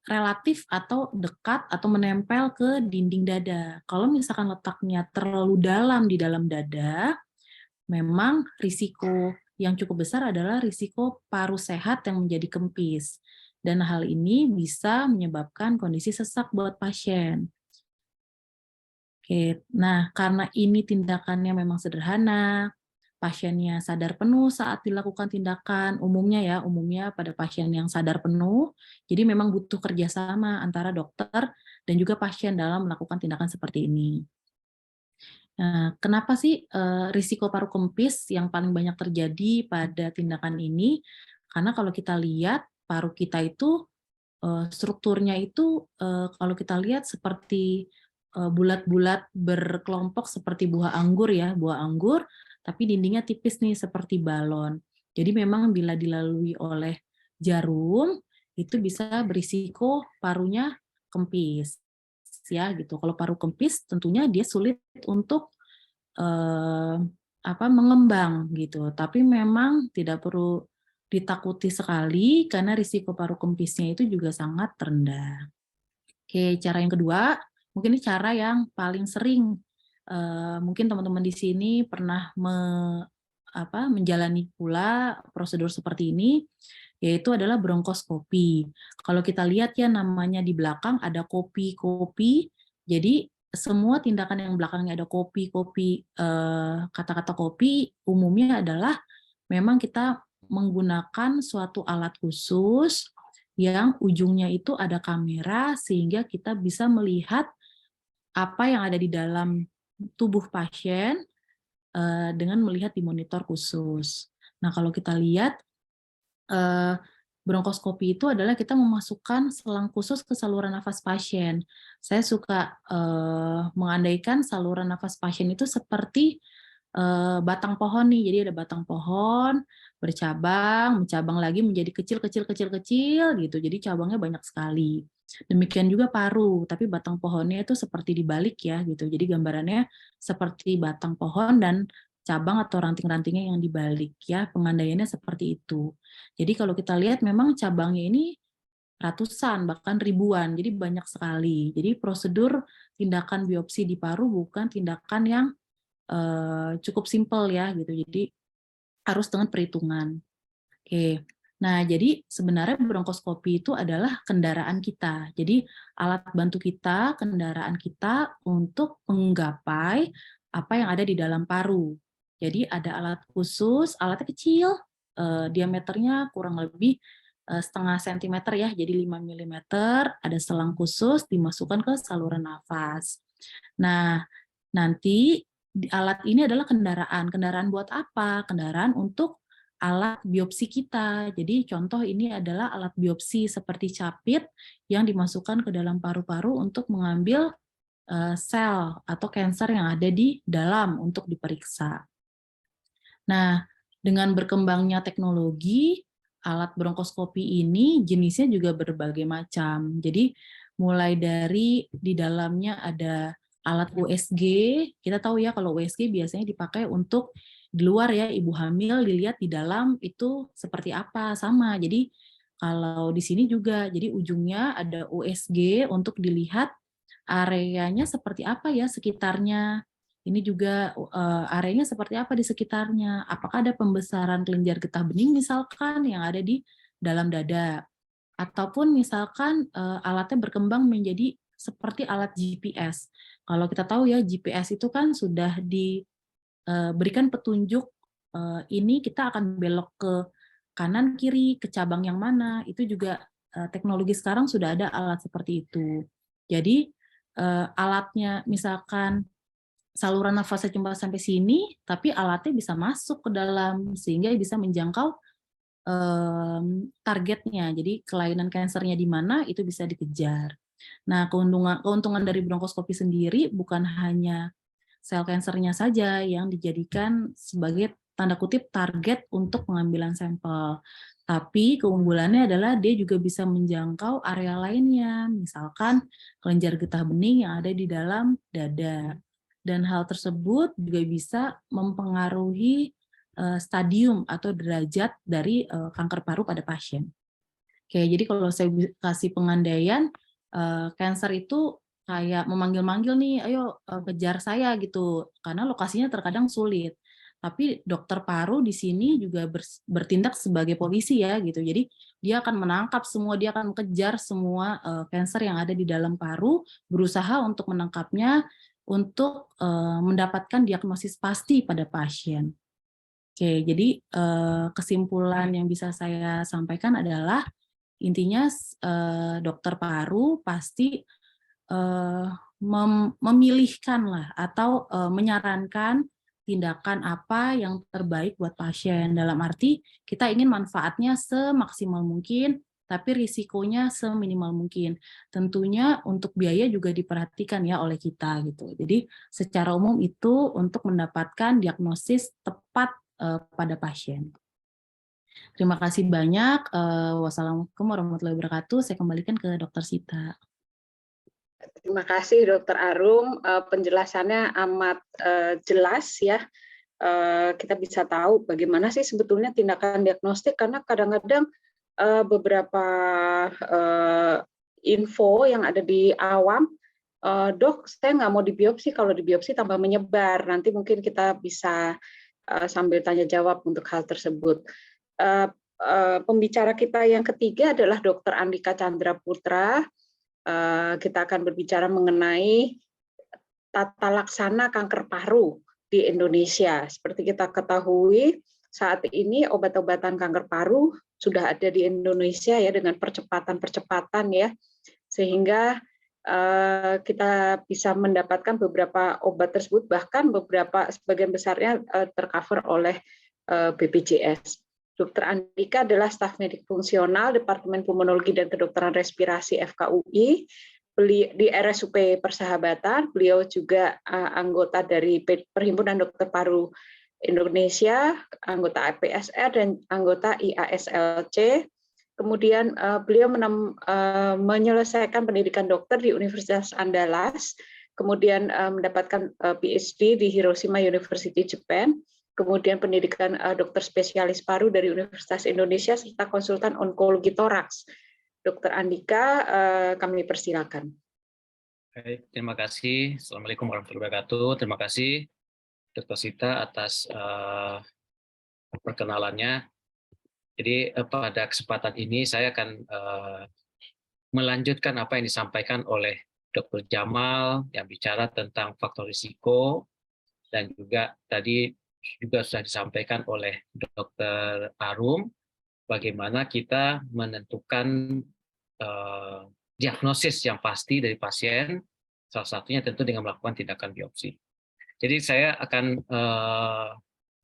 relatif atau dekat atau menempel ke dinding dada. Kalau misalkan letaknya terlalu dalam di dalam dada, memang risiko yang cukup besar adalah risiko paru sehat yang menjadi kempis. Dan hal ini bisa menyebabkan kondisi sesak buat pasien. Oke, nah karena ini tindakannya memang sederhana, pasiennya sadar penuh saat dilakukan tindakan, umumnya pada pasien yang sadar penuh, jadi memang butuh kerjasama antara dokter dan juga pasien dalam melakukan tindakan seperti ini. Nah, kenapa sih risiko paru kempis yang paling banyak terjadi pada tindakan ini? Karena kalau kita lihat paru kita itu strukturnya itu kalau kita lihat seperti bulat-bulat berkelompok seperti buah anggur ya, buah anggur, tapi dindingnya tipis nih seperti balon. Jadi memang bila dilalui oleh jarum itu bisa berisiko parunya kempis ya gitu. Kalau paru kempis tentunya dia sulit untuk mengembang gitu. Tapi memang tidak perlu ditakuti sekali karena risiko paru kempisnya itu juga sangat rendah. Oke, cara yang kedua, mungkin ini cara yang paling sering mungkin teman-teman di sini pernah menjalani pula prosedur seperti ini, yaitu adalah bronkoskopi. Kalau kita lihat ya namanya di belakang ada kopi, jadi semua tindakan yang belakangnya ada kopi, kata-kata kopi umumnya adalah memang kita menggunakan suatu alat khusus yang ujungnya itu ada kamera sehingga kita bisa melihat apa yang ada di dalam tubuh pasien dengan melihat di monitor khusus. Nah, kalau kita lihat bronkoskopi itu adalah kita memasukkan selang khusus ke saluran nafas pasien. Saya suka mengandaikan saluran nafas pasien itu seperti batang pohon nih. Jadi ada batang pohon bercabang, mencabang lagi menjadi kecil gitu. Jadi cabangnya banyak sekali. Demikian juga paru, tapi batang pohonnya itu seperti dibalik ya gitu. Jadi gambarannya seperti batang pohon dan cabang atau ranting-rantingnya yang dibalik ya. Pengandaiannya seperti itu. Jadi kalau kita lihat memang cabangnya ini ratusan bahkan ribuan, jadi banyak sekali. Jadi prosedur tindakan biopsi di paru bukan tindakan yang cukup simpel ya gitu. Jadi harus dengan perhitungan. Oke. Nah, jadi sebenarnya bronkoskopi itu adalah kendaraan kita. Jadi alat bantu kita, kendaraan kita untuk menggapai apa yang ada di dalam paru. Jadi ada alat khusus, alatnya kecil, diameternya kurang lebih setengah sentimeter ya, jadi 5 mm, ada selang khusus dimasukkan ke saluran nafas. Nah, nanti alat ini adalah kendaraan. Kendaraan buat apa? Kendaraan untuk alat biopsi kita. Jadi contoh ini adalah alat biopsi seperti capit yang dimasukkan ke dalam paru-paru untuk mengambil sel atau kanker yang ada di dalam untuk diperiksa. Nah, dengan berkembangnya teknologi, alat bronkoskopi ini jenisnya juga berbagai macam. Jadi mulai dari di dalamnya ada alat USG, kita tahu ya kalau USG biasanya dipakai untuk di luar ya, ibu hamil dilihat di dalam itu seperti apa, sama. Jadi kalau di sini juga, jadi ujungnya ada USG untuk dilihat areanya seperti apa ya sekitarnya. Ini juga areanya seperti apa di sekitarnya. Apakah ada pembesaran kelenjar getah bening misalkan yang ada di dalam dada. Ataupun misalkan alatnya berkembang menjadi seperti alat GPS. Kalau kita tahu ya GPS itu kan sudah diberikan petunjuk ini kita akan belok ke kanan kiri, ke cabang yang mana. Itu juga teknologi sekarang sudah ada alat seperti itu. Jadi alatnya misalkan saluran nafasnya cuma sampai sini, tapi alatnya bisa masuk ke dalam sehingga bisa menjangkau targetnya. Jadi kelainan kansernya di mana itu bisa dikejar. Nah, keuntungan dari bronkoskopi sendiri bukan hanya sel kansernya saja yang dijadikan sebagai tanda kutip target untuk pengambilan sampel. Tapi keunggulannya adalah dia juga bisa menjangkau area lainnya, misalkan kelenjar getah bening yang ada di dalam dada. Dan hal tersebut juga bisa mempengaruhi stadium atau derajat dari kanker paru pada pasien. Oke, jadi kalau saya kasih pengandaian, kanker itu kayak memanggil-manggil nih, ayo kejar saya gitu, karena lokasinya terkadang sulit. Tapi dokter paru di sini juga bertindak sebagai polisi ya gitu. Jadi dia akan menangkap semua, dia akan kejar semua kanker yang ada di dalam paru, berusaha untuk menangkapnya untuk mendapatkan diagnosis pasti pada pasien. Oke, jadi kesimpulan yang bisa saya sampaikan adalah intinya dokter paru pasti memilihkan lah atau menyarankan tindakan apa yang terbaik buat pasien. Dalam arti kita ingin manfaatnya semaksimal mungkin, tapi risikonya seminimal mungkin. Tentunya untuk biaya juga diperhatikan ya oleh kita gitu. Jadi secara umum itu untuk mendapatkan diagnosis tepat pada pasien. Terima kasih banyak. Wassalamualaikum warahmatullahi wabarakatuh. Saya kembalikan ke Dr. Sita. Terima kasih Dr. Arum, penjelasannya amat jelas ya. Kita bisa tahu bagaimana sih sebetulnya tindakan diagnostik, karena kadang-kadang beberapa info yang ada di awam, dok saya nggak mau dibiopsi, kalau dibiopsi tambah menyebar, nanti mungkin kita bisa sambil tanya jawab untuk hal tersebut. Pembicara kita yang ketiga adalah Dr. Andika Chandra Putra. Kita akan berbicara mengenai tata laksana kanker paru di Indonesia. Seperti kita ketahui, saat ini obat-obatan kanker paru sudah ada di Indonesia ya dengan percepatan ya, sehingga kita bisa mendapatkan beberapa obat tersebut, bahkan beberapa sebagian besarnya tercover oleh BPJS. Dr. Andika adalah staf medik fungsional Departemen Pulmonologi dan Kedokteran Respirasi FKUI di RSUP Persahabatan. Beliau juga anggota dari Perhimpunan Dokter Paru Indonesia, anggota APSR dan anggota IASLC. Kemudian beliau menyelesaikan pendidikan dokter di Universitas Andalas, kemudian mendapatkan PhD di Hiroshima University, Jepang. Kemudian pendidikan dokter spesialis paru dari Universitas Indonesia, serta konsultan onkologi toraks. Dr. Andika, kami persilakan. Baik, terima kasih. Assalamualaikum warahmatullahi wabarakatuh. Terima kasih Dr. Sita atas perkenalannya. Jadi pada kesempatan ini saya akan melanjutkan apa yang disampaikan oleh Dr. Jamal yang bicara tentang faktor risiko, dan juga tadi juga sudah disampaikan oleh Dr. Arum, bagaimana kita menentukan diagnosis yang pasti dari pasien, salah satunya tentu dengan melakukan tindakan biopsi. Jadi saya akan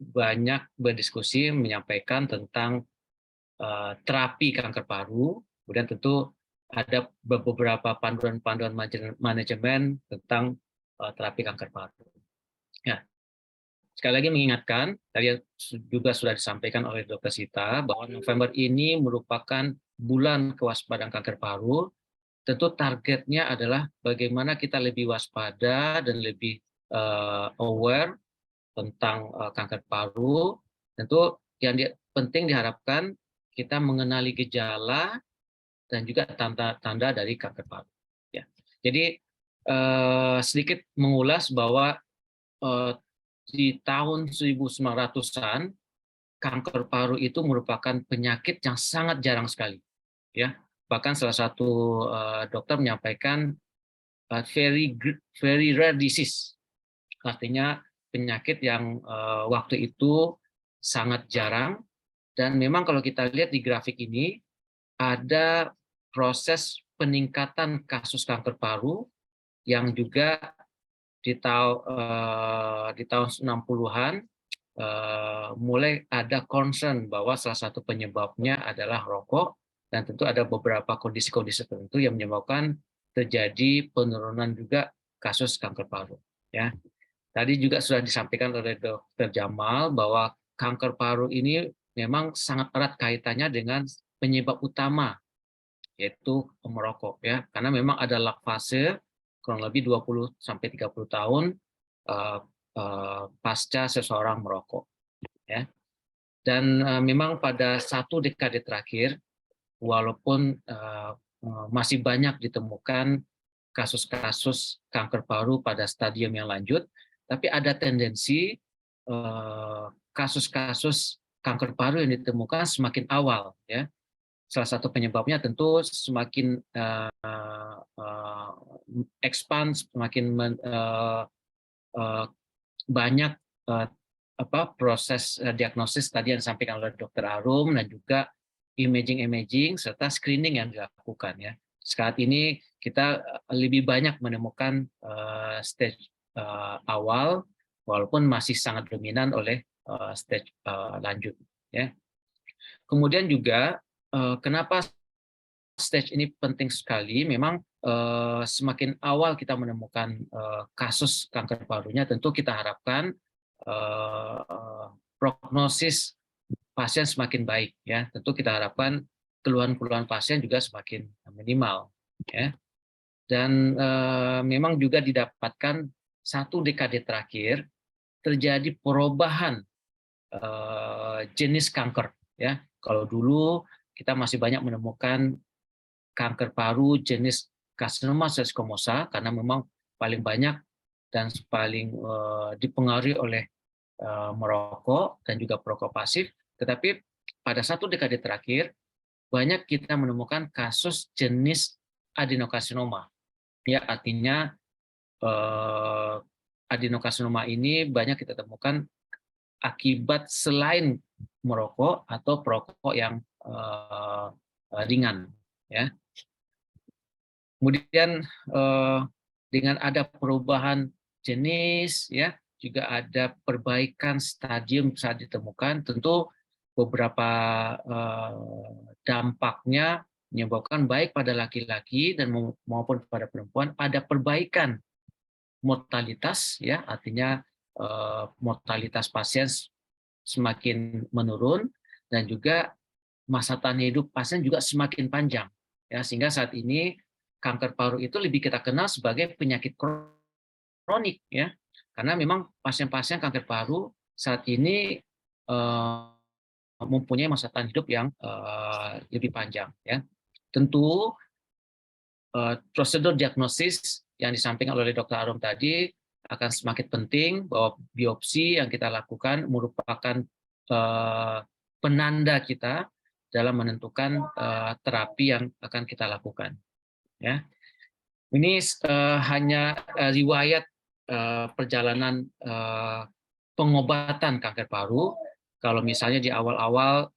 banyak berdiskusi menyampaikan tentang terapi kanker paru, kemudian tentu ada beberapa panduan-panduan manajemen tentang terapi kanker paru. Ya, sekali lagi mengingatkan, tadi juga sudah disampaikan oleh Dr. Sita, bahwa November ini merupakan bulan kewaspadaan kanker paru. Tentu targetnya adalah bagaimana kita lebih waspada dan lebih aware tentang kanker paru. Tentu yang penting diharapkan kita mengenali gejala dan juga tanda-tanda dari kanker paru. Ya. Jadi sedikit mengulas bahwa di tahun 1900-an kanker paru itu merupakan penyakit yang sangat jarang sekali. Ya, bahkan salah satu dokter menyampaikan very rare disease, artinya penyakit yang waktu itu sangat jarang. Dan memang kalau kita lihat di grafik ini ada proses peningkatan kasus kanker paru yang juga di tahun 60-an mulai ada concern bahwa salah satu penyebabnya adalah rokok, dan tentu ada beberapa kondisi-kondisi tertentu yang menyebabkan terjadi penurunan juga kasus kanker paru. Ya, tadi juga sudah disampaikan oleh Dr. Jamal bahwa kanker paru ini memang sangat erat kaitannya dengan penyebab utama, yaitu merokok. Ya, karena memang ada lag fase kurang lebih 20 sampai 30 tahun pasca seseorang merokok. Ya. Dan memang pada satu dekade terakhir, walaupun masih banyak ditemukan kasus-kasus kanker paru pada stadium yang lanjut, tapi ada tendensi kasus-kasus kanker paru yang ditemukan semakin awal. Ya. Salah satu penyebabnya tentu semakin expand, semakin banyak proses diagnosis tadi yang disampaikan oleh Dr. Arum, dan juga imaging serta screening yang dilakukan. Ya, saat ini kita lebih banyak menemukan stage awal, walaupun masih sangat dominan oleh stage lanjut. Ya. Kemudian juga kenapa stage ini penting sekali? Memang semakin awal kita menemukan kasus kanker parunya, tentu kita harapkan prognosis pasien semakin baik. Ya, tentu kita harapkan keluhan-keluhan pasien juga semakin minimal. Ya, dan memang juga didapatkan satu dekade terakhir terjadi perubahan jenis kanker. Ya, kalau dulu kita masih banyak menemukan kanker paru jenis karsinoma squamosa karena memang paling banyak dan paling dipengaruhi oleh merokok dan juga perokok pasif. Tetapi pada satu dekade terakhir banyak kita menemukan kasus jenis adenokarsinoma. Ya, artinya adenokarsinoma ini banyak kita temukan akibat selain merokok atau perokok yang ringan. Ya. Kemudian dengan ada perubahan jenis, ya, juga ada perbaikan stadium saat ditemukan, tentu beberapa dampaknya menyebabkan baik pada laki-laki dan maupun pada perempuan ada perbaikan mortalitas, ya, artinya mortalitas pasien semakin menurun, dan juga masa tahan hidup pasien juga semakin panjang. Ya, sehingga saat ini kanker paru itu lebih kita kenal sebagai penyakit kronik, ya, karena memang pasien-pasien kanker paru saat ini mempunyai masa tahan hidup yang lebih panjang. Ya, tentu prosedur diagnosis yang disampaikan oleh Dr. Arum tadi akan semakin penting, bahwa biopsi yang kita lakukan merupakan penanda kita dalam menentukan terapi yang akan kita lakukan. Ya, ini hanya riwayat perjalanan pengobatan kanker paru. Kalau misalnya di awal-awal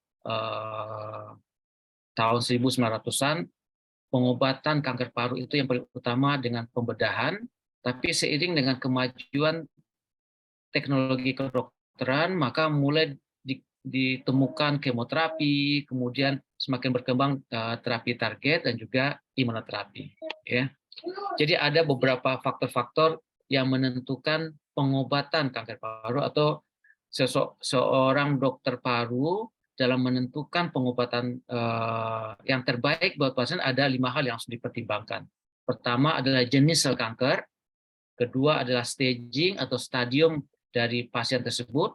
tahun 1900-an, pengobatan kanker paru itu yang paling utama dengan pembedahan, tapi seiring dengan kemajuan teknologi kedokteran, maka mulai ditemukan kemoterapi, kemudian semakin berkembang terapi target dan juga imunoterapi. Ya. Jadi ada beberapa faktor-faktor yang menentukan pengobatan kanker paru atau seorang dokter paru dalam menentukan pengobatan yang terbaik buat pasien. Ada 5 hal yang harus dipertimbangkan. Pertama adalah jenis sel kanker, kedua adalah staging atau stadium dari pasien tersebut,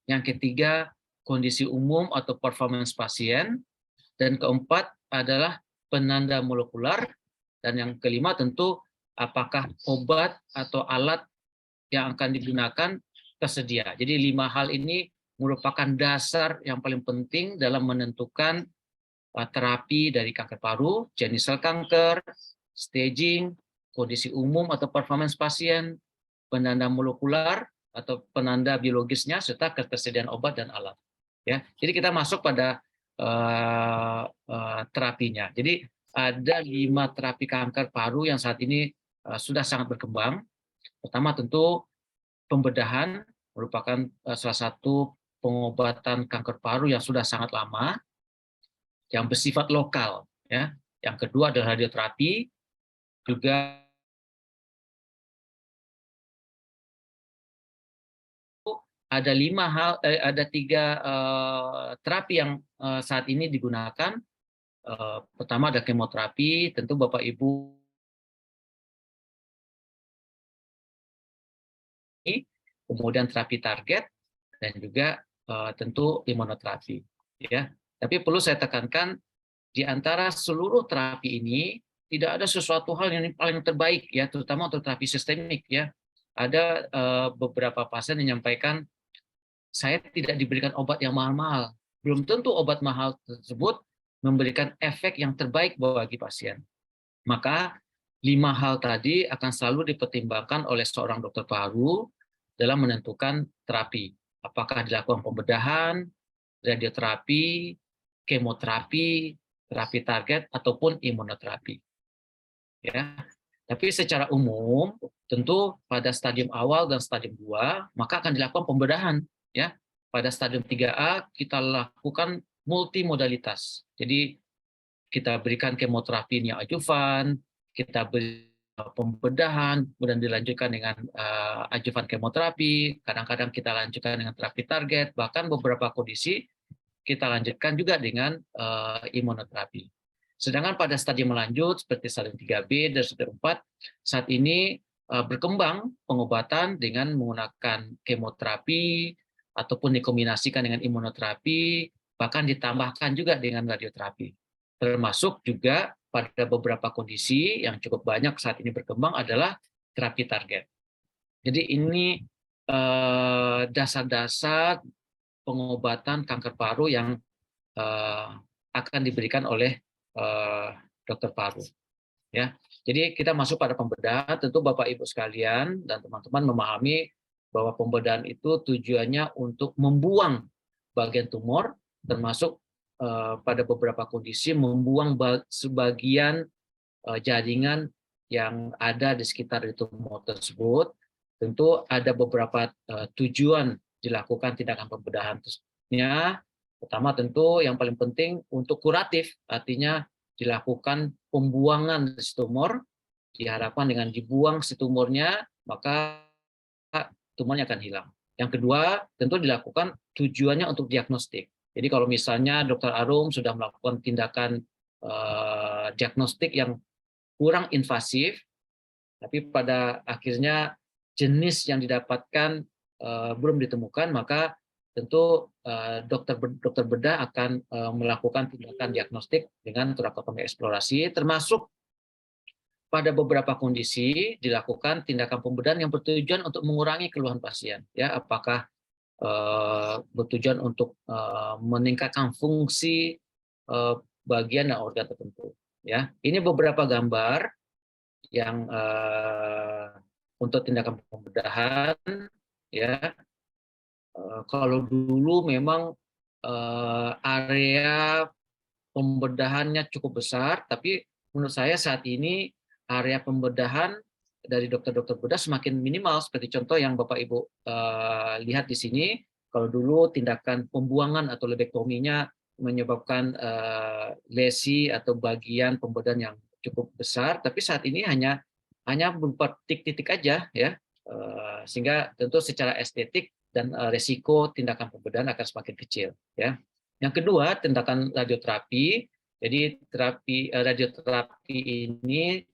yang ketiga kondisi umum atau performance pasien, dan keempat adalah penanda molekular, dan yang kelima tentu apakah obat atau alat yang akan digunakan tersedia. Jadi 5 hal ini merupakan dasar yang paling penting dalam menentukan terapi dari kanker paru, jenis sel kanker, staging, kondisi umum atau performance pasien, penanda molekular atau penanda biologisnya, serta ketersediaan obat dan alat. Ya, jadi kita masuk pada terapinya. Jadi ada 5 terapi kanker paru yang saat ini sudah sangat berkembang. Pertama tentu pembedahan merupakan salah satu pengobatan kanker paru yang sudah sangat lama, yang bersifat lokal. Ya. Yang kedua adalah radioterapi, juga ada 3 terapi yang saat ini digunakan. Pertama ada kemoterapi, tentu Bapak Ibu kemudian terapi target dan juga tentu imunoterapi. Ya, tapi perlu saya tekankan di antara seluruh terapi ini tidak ada sesuatu hal yang paling terbaik ya, terutama untuk terapi sistemik ya. Ada beberapa pasien yang menyampaikan saya tidak diberikan obat yang mahal-mahal. Belum tentu obat mahal tersebut memberikan efek yang terbaik bagi pasien. Maka 5 hal tadi akan selalu dipertimbangkan oleh seorang dokter paru dalam menentukan terapi. Apakah dilakukan pembedahan, radioterapi, kemoterapi, terapi target, ataupun imunoterapi. Ya. Tapi secara umum, tentu pada stadium awal dan stadium 2, maka akan dilakukan pembedahan. Ya. Pada stadium 3A, kita lakukan multimodalitas. Jadi, kita berikan kemoterapi neoadjuvan, kita beri pembedahan, kemudian dilanjutkan dengan adjuvan kemoterapi, kadang-kadang kita lanjutkan dengan terapi target, bahkan beberapa kondisi kita lanjutkan juga dengan imunoterapi. Sedangkan pada stadium lanjut seperti stadium 3B dan stadium 4, saat ini berkembang pengobatan dengan menggunakan kemoterapi ataupun dikombinasikan dengan imunoterapi, bahkan ditambahkan juga dengan radioterapi. Termasuk juga pada beberapa kondisi yang cukup banyak saat ini berkembang adalah terapi target. Jadi ini dasar-dasar pengobatan kanker paru yang akan diberikan oleh dokter paru. Ya, jadi kita masuk pada pembedahan. Tentu Bapak Ibu sekalian dan teman-teman memahami bahwa pembedahan itu tujuannya untuk membuang bagian tumor, termasuk pada beberapa kondisi membuang sebagian jaringan yang ada di sekitar tumor tersebut. Tentu ada beberapa tujuan dilakukan tindakan pembedahannya. Pertama tentu yang paling penting untuk kuratif, artinya dilakukan pembuangan si tumor, diharapkan dengan dibuang si tumornya, maka tumornya akan hilang. Yang kedua, tentu dilakukan tujuannya untuk diagnostik. Jadi kalau misalnya Dr. Arum sudah melakukan tindakan diagnostik yang kurang invasif, tapi pada akhirnya jenis yang didapatkan belum ditemukan, maka tentu dokter bedah akan melakukan tindakan diagnostik dengan torakotomi eksplorasi, termasuk pada beberapa kondisi dilakukan tindakan pembedahan yang bertujuan untuk mengurangi keluhan pasien. Ya, apakah bertujuan untuk meningkatkan fungsi bagian dan organ tertentu. Ya, ini beberapa gambar yang untuk tindakan pembedahan. Ya, kalau dulu memang area pembedahannya cukup besar, tapi menurut saya saat ini area pembedahan dari dokter-dokter bedah semakin minimal, seperti contoh yang Bapak Ibu lihat di sini. Kalau dulu tindakan pembuangan atau lobektominya menyebabkan lesi atau bagian pembedahan yang cukup besar, tapi saat ini hanya berupa titik-titik aja ya, sehingga tentu secara estetik dan resiko tindakan pembedahan akan semakin kecil ya. Yang kedua, tindakan radioterapi. Jadi radioterapi ini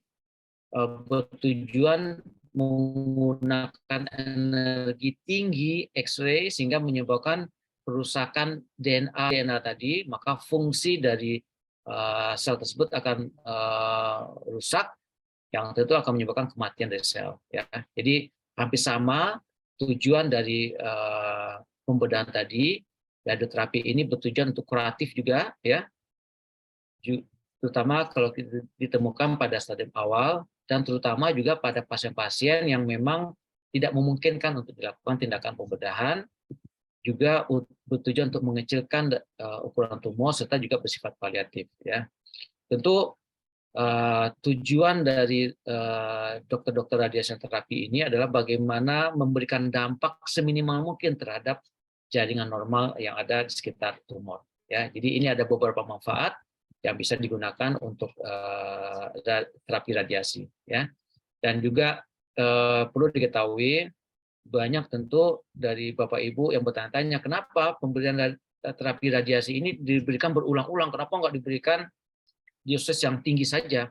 bertujuan menggunakan energi tinggi X-ray sehingga menyebabkan kerusakan DNA tadi, maka fungsi dari sel tersebut akan rusak, yang tentu akan menyebabkan kematian dari sel. Ya. Jadi hampir sama tujuan dari pembedahan tadi. Radioterapi ini bertujuan untuk kuratif juga, ya, terutama kalau ditemukan pada stadium awal, dan terutama juga pada pasien-pasien yang memang tidak memungkinkan untuk dilakukan tindakan pembedahan, juga bertujuan untuk mengecilkan ukuran tumor serta juga bersifat paliatif. Ya. Tentu tujuan dari dokter-dokter radiasi terapi ini adalah bagaimana memberikan dampak seminimal mungkin terhadap jaringan normal yang ada di sekitar tumor. Ya, jadi ini ada beberapa manfaat yang bisa digunakan untuk terapi radiasi. Ya, dan juga perlu diketahui banyak tentu dari Bapak Ibu yang bertanya-tanya kenapa pemberian terapi radiasi ini diberikan berulang-ulang, kenapa nggak diberikan dosis yang tinggi saja.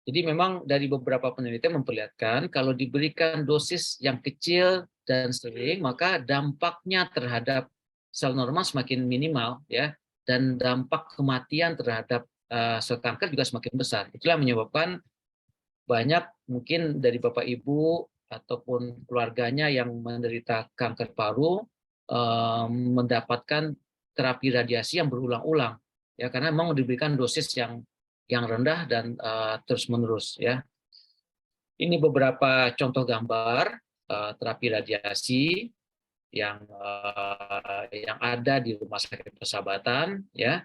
Jadi memang dari beberapa penelitian memperlihatkan kalau diberikan dosis yang kecil dan sering, maka dampaknya terhadap sel normal semakin minimal, ya, dan dampak kematian terhadap sel kanker juga semakin besar. Itulah menyebabkan banyak mungkin dari Bapak Ibu ataupun keluarganya yang menderita kanker paru mendapatkan terapi radiasi yang berulang-ulang, ya, karena memang diberikan dosis yang rendah dan terus-menerus, ya. Ini beberapa contoh gambar terapi radiasi yang ada di Rumah Sakit Persahabatan, ya,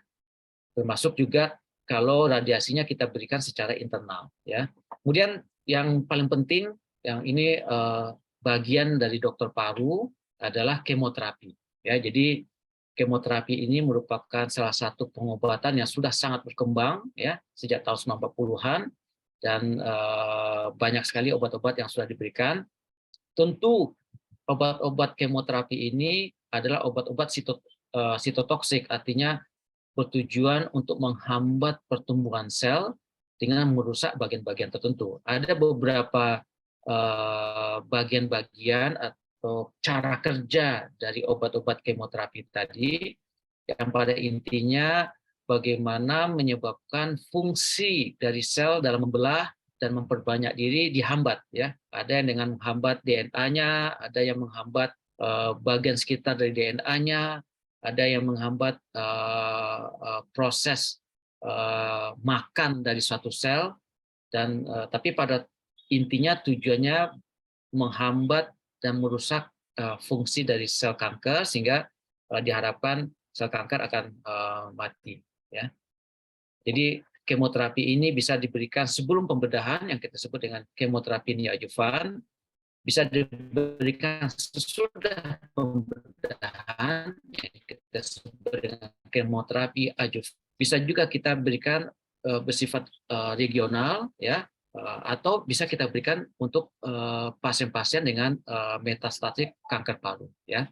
termasuk juga kalau radiasinya kita berikan secara internal, ya. Kemudian yang paling penting, yang ini bagian dari dokter paru adalah kemoterapi, ya. Jadi kemoterapi ini merupakan salah satu pengobatan yang sudah sangat berkembang, ya, sejak tahun 90-an, dan banyak sekali obat-obat yang sudah diberikan. Tentu obat-obat kemoterapi ini adalah obat-obat sitotoksik, artinya bertujuan untuk menghambat pertumbuhan sel dengan merusak bagian-bagian tertentu. Ada beberapa bagian-bagian atau cara kerja dari obat-obat kemoterapi tadi yang pada intinya bagaimana menyebabkan fungsi dari sel dalam membelah dan memperbanyak diri dihambat, ya. Ada yang dengan menghambat DNA-nya, ada yang menghambat bagian sekitar dari DNA-nya, ada yang menghambat proses makan dari suatu sel, dan tapi pada intinya tujuannya menghambat dan merusak fungsi dari sel kanker sehingga diharapkan sel kanker akan mati, ya. Jadi kemoterapi ini bisa diberikan sebelum pembedahan yang kita sebut dengan kemoterapi neoadjuvan, bisa diberikan sesudah pembedahan yang kita sebut dengan kemoterapi adjuvan. Bisa juga kita berikan bersifat regional, ya, atau bisa kita berikan untuk pasien-pasien dengan metastatik kanker paru, ya.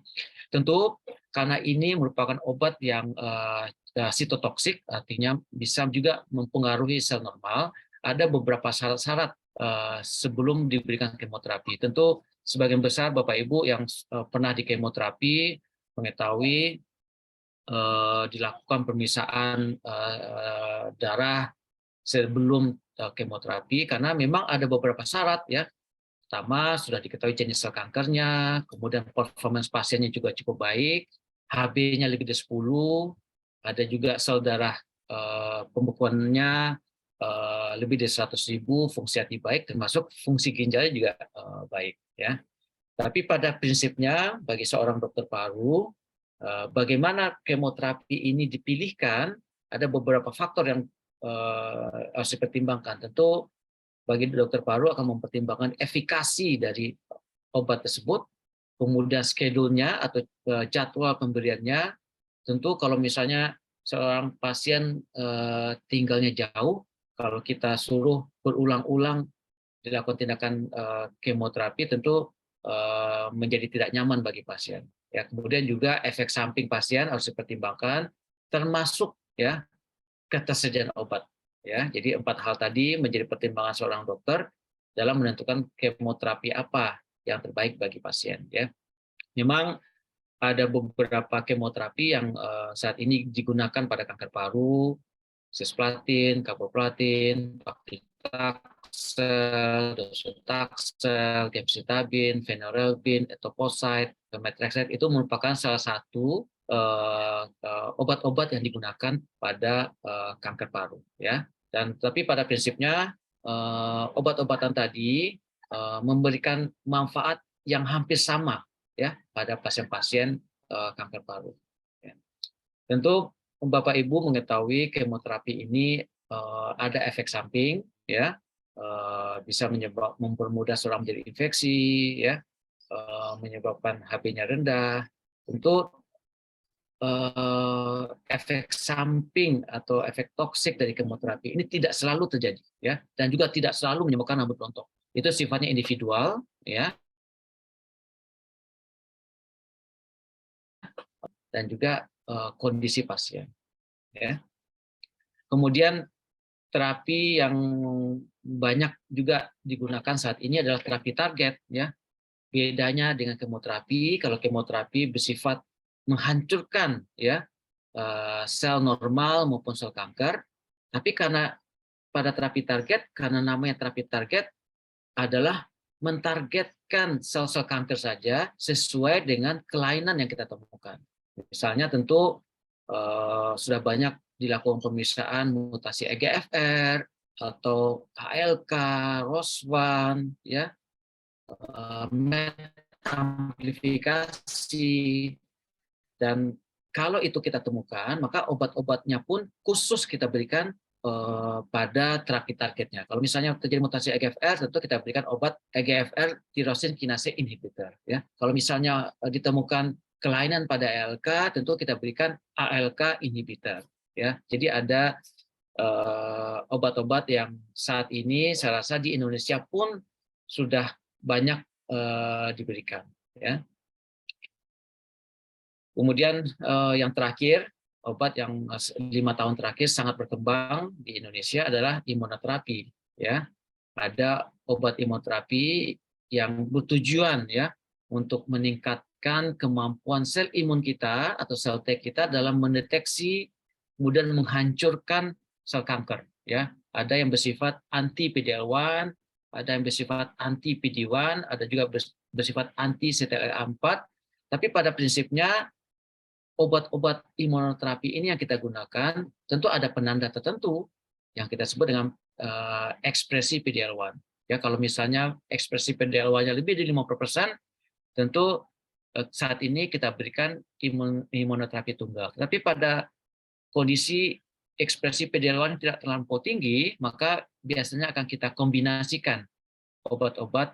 Tentu karena ini merupakan obat yang sitotoksik, artinya bisa juga mempengaruhi sel normal, ada beberapa syarat-syarat sebelum diberikan kemoterapi. Tentu sebagian besar Bapak Ibu yang pernah di kemoterapi mengetahui dilakukan pemeriksaan darah sebelum kemoterapi karena memang ada beberapa syarat, ya. Pertama, sudah diketahui jenis sel kankernya, kemudian performance pasiennya juga cukup baik, HB-nya lebih dari 10, ada juga sel darah pembekuannya lebih dari 100.000, fungsi hati baik, termasuk fungsi ginjalnya juga baik, ya. Tapi pada prinsipnya bagi seorang dokter paru, bagaimana kemoterapi ini dipilihkan, ada beberapa faktor yang harus dipertimbangkan. Tentu bagi dokter paru akan mempertimbangkan efikasi dari obat tersebut, kemudian schedule-nya atau jadwal pemberiannya. Tentu kalau misalnya seorang pasien tinggalnya jauh, kalau kita suruh berulang-ulang dilakukan tindakan kemoterapi, tentu menjadi tidak nyaman bagi pasien. Ya, kemudian juga efek samping pasien harus dipertimbangkan, termasuk ya ketersediaan obat. Ya, jadi 4 hal tadi menjadi pertimbangan seorang dokter dalam menentukan kemoterapi apa yang terbaik bagi pasien. Ya, memang ada beberapa kemoterapi yang saat ini digunakan pada kanker paru, cisplatin, carboplatin, paclitaxel, docetaxel, gemcitabine, phenylephrine, etoposide, methotrexate itu merupakan salah satu obat-obat yang digunakan pada kanker paru, ya. Dan tapi pada prinsipnya obat-obatan tadi memberikan manfaat yang hampir sama ya pada pasien-pasien kanker paru. Ya. Tentu Bapak Ibu mengetahui kemoterapi ini ada efek samping, ya bisa mempermudah seorang menjadi infeksi, ya menyebabkan HB-nya rendah. Tentu efek samping atau efek toksik dari kemoterapi ini tidak selalu terjadi, ya, dan juga tidak selalu menyebabkan rambut rontok. Itu sifatnya individual, ya, dan juga kondisi pasien. Ya. Kemudian terapi yang banyak juga digunakan saat ini adalah terapi target. Ya. Bedanya dengan kemoterapi, kalau kemoterapi bersifat menghancurkan ya sel normal maupun sel kanker, tapi karena pada terapi target, karena namanya terapi target adalah mentargetkan sel-sel kanker saja sesuai dengan kelainan yang kita temukan. Misalnya tentu sudah banyak dilakukan pemeriksaan mutasi EGFR atau HLK, ROS1, ya, MET amplifikasi, dan kalau itu kita temukan, maka obat-obatnya pun khusus kita berikan pada terapi targetnya. Kalau misalnya terjadi mutasi EGFR, tentu kita berikan obat EGFR tyrosine kinase inhibitor. Ya. Kalau misalnya ditemukan kelainan pada ALK, tentu kita berikan ALK inhibitor. Ya. Jadi ada obat-obat yang saat ini saya rasa di Indonesia pun sudah banyak diberikan. Ya. Kemudian yang terakhir, obat yang 5 tahun terakhir sangat berkembang di Indonesia adalah imunoterapi. Ya, ada obat imunoterapi yang bertujuan ya untuk meningkatkan kemampuan sel imun kita atau sel T kita dalam mendeteksi kemudian menghancurkan sel kanker. Ya, ada yang bersifat anti PD-L1, ada yang bersifat anti PD-1, ada juga bersifat anti CTLA-4. Tapi pada prinsipnya obat-obat imunoterapi ini yang kita gunakan tentu ada penanda tertentu yang kita sebut dengan ekspresi PD-L1. Ya, kalau misalnya ekspresi PD-L1-nya lebih dari 50%, tentu saat ini kita berikan imunoterapi tunggal. Tapi pada kondisi ekspresi PD-L1 tidak terlampau tinggi, maka biasanya akan kita kombinasikan obat-obat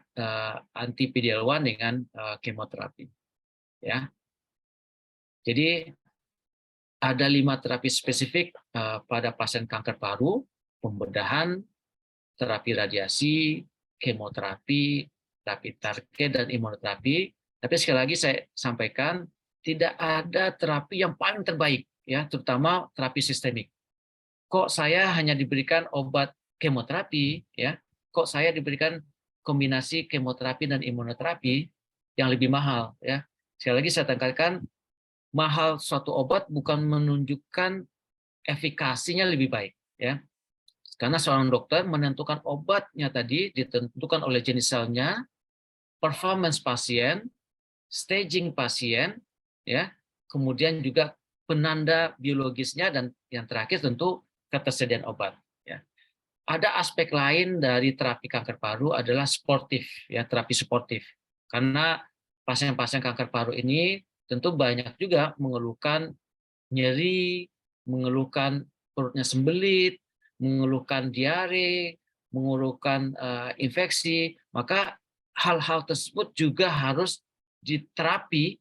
anti PD-L1 dengan kemoterapi. Ya. Jadi ada 5 terapi spesifik pada pasien kanker paru: pembedahan, terapi radiasi, kemoterapi, terapi target, dan imunoterapi. Tapi sekali lagi saya sampaikan, tidak ada terapi yang paling terbaik, ya, terutama terapi sistemik. Kok saya hanya diberikan obat kemoterapi, ya? Kok saya diberikan kombinasi kemoterapi dan imunoterapi yang lebih mahal, ya? Sekali lagi saya tekankan, mahal suatu obat bukan menunjukkan efikasinya lebih baik, ya. Karena seorang dokter menentukan obatnya tadi ditentukan oleh jenis selnya, performance pasien, staging pasien, ya, kemudian juga penanda biologisnya, dan yang terakhir tentu ketersediaan obat. Ya. Ada aspek lain dari terapi kanker paru adalah sportif, ya, terapi sportif. Karena pasien-pasien kanker paru ini tentu banyak juga mengeluhkan nyeri, mengeluhkan perutnya sembelit, mengeluhkan diare, mengurungkan infeksi, maka hal-hal tersebut juga harus diterapi,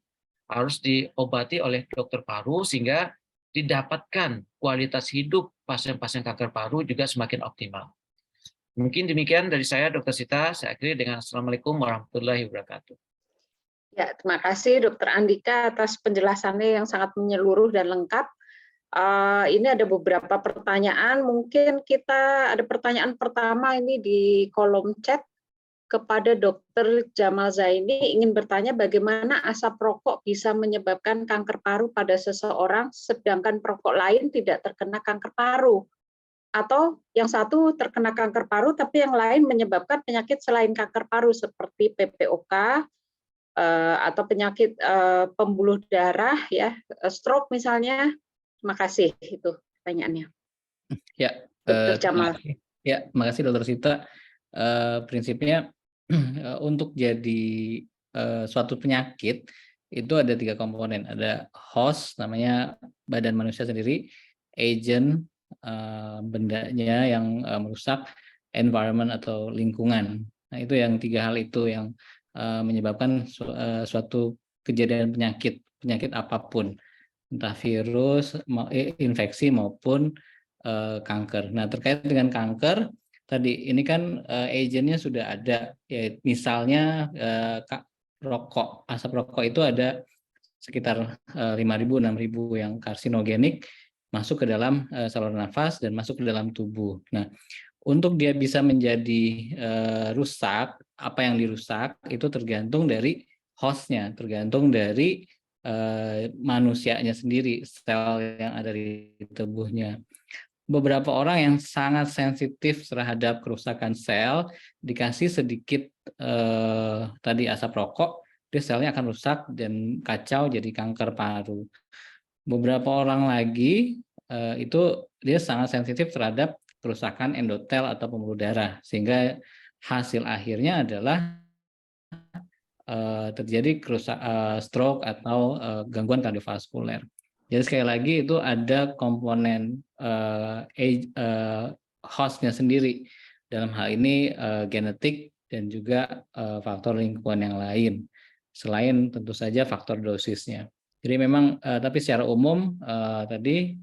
harus diobati oleh dokter paru sehingga didapatkan kualitas hidup pasien-pasien kanker paru juga semakin optimal. Mungkin demikian dari saya, Dr. Sita. Saya akhiri dengan Assalamualaikum warahmatullahi wabarakatuh. Ya, terima kasih Dr. Andika atas penjelasannya yang sangat menyeluruh dan lengkap. Ini ada beberapa pertanyaan. Mungkin kita ada pertanyaan pertama ini di kolom chat kepada Dr. Jamal Zaini, ingin bertanya bagaimana asap rokok bisa menyebabkan kanker paru pada seseorang sedangkan perokok lain tidak terkena kanker paru. Atau yang satu terkena kanker paru tapi yang lain menyebabkan penyakit selain kanker paru seperti PPOK atau penyakit pembuluh darah ya, stroke misalnya. Terima kasih, itu pertanyaannya. Ya, Dr. Jamal. Ya, terima kasih Dr. Sita. Prinsipnya untuk jadi suatu penyakit itu ada 3 komponen. Ada host, namanya badan manusia sendiri, agent, bendanya yang merusak, environment atau lingkungan. Nah, itu yang 3 hal itu yang menyebabkan suatu kejadian penyakit apapun, entah virus, infeksi maupun kanker. Nah, terkait dengan kanker tadi, ini kan agentnya sudah ada, ya, misalnya rokok, asap rokok itu ada sekitar 5.000-6.000 yang karsinogenik masuk ke dalam saluran nafas dan masuk ke dalam tubuh. Nah, untuk dia bisa menjadi rusak, apa yang dirusak itu tergantung dari hostnya, tergantung dari manusianya sendiri, sel yang ada di tubuhnya. Beberapa orang yang sangat sensitif terhadap kerusakan sel, dikasih sedikit tadi asap rokok, dia selnya akan rusak dan kacau jadi kanker paru. Beberapa orang lagi itu dia sangat sensitif terhadap kerusakan endotel atau pembuluh darah, sehingga hasil akhirnya adalah terjadi stroke atau gangguan kardiovaskuler. Jadi sekali lagi itu ada komponen hostnya sendiri, dalam hal ini genetik dan juga faktor lingkungan yang lain, selain tentu saja faktor dosisnya. Jadi memang tapi secara umum tadi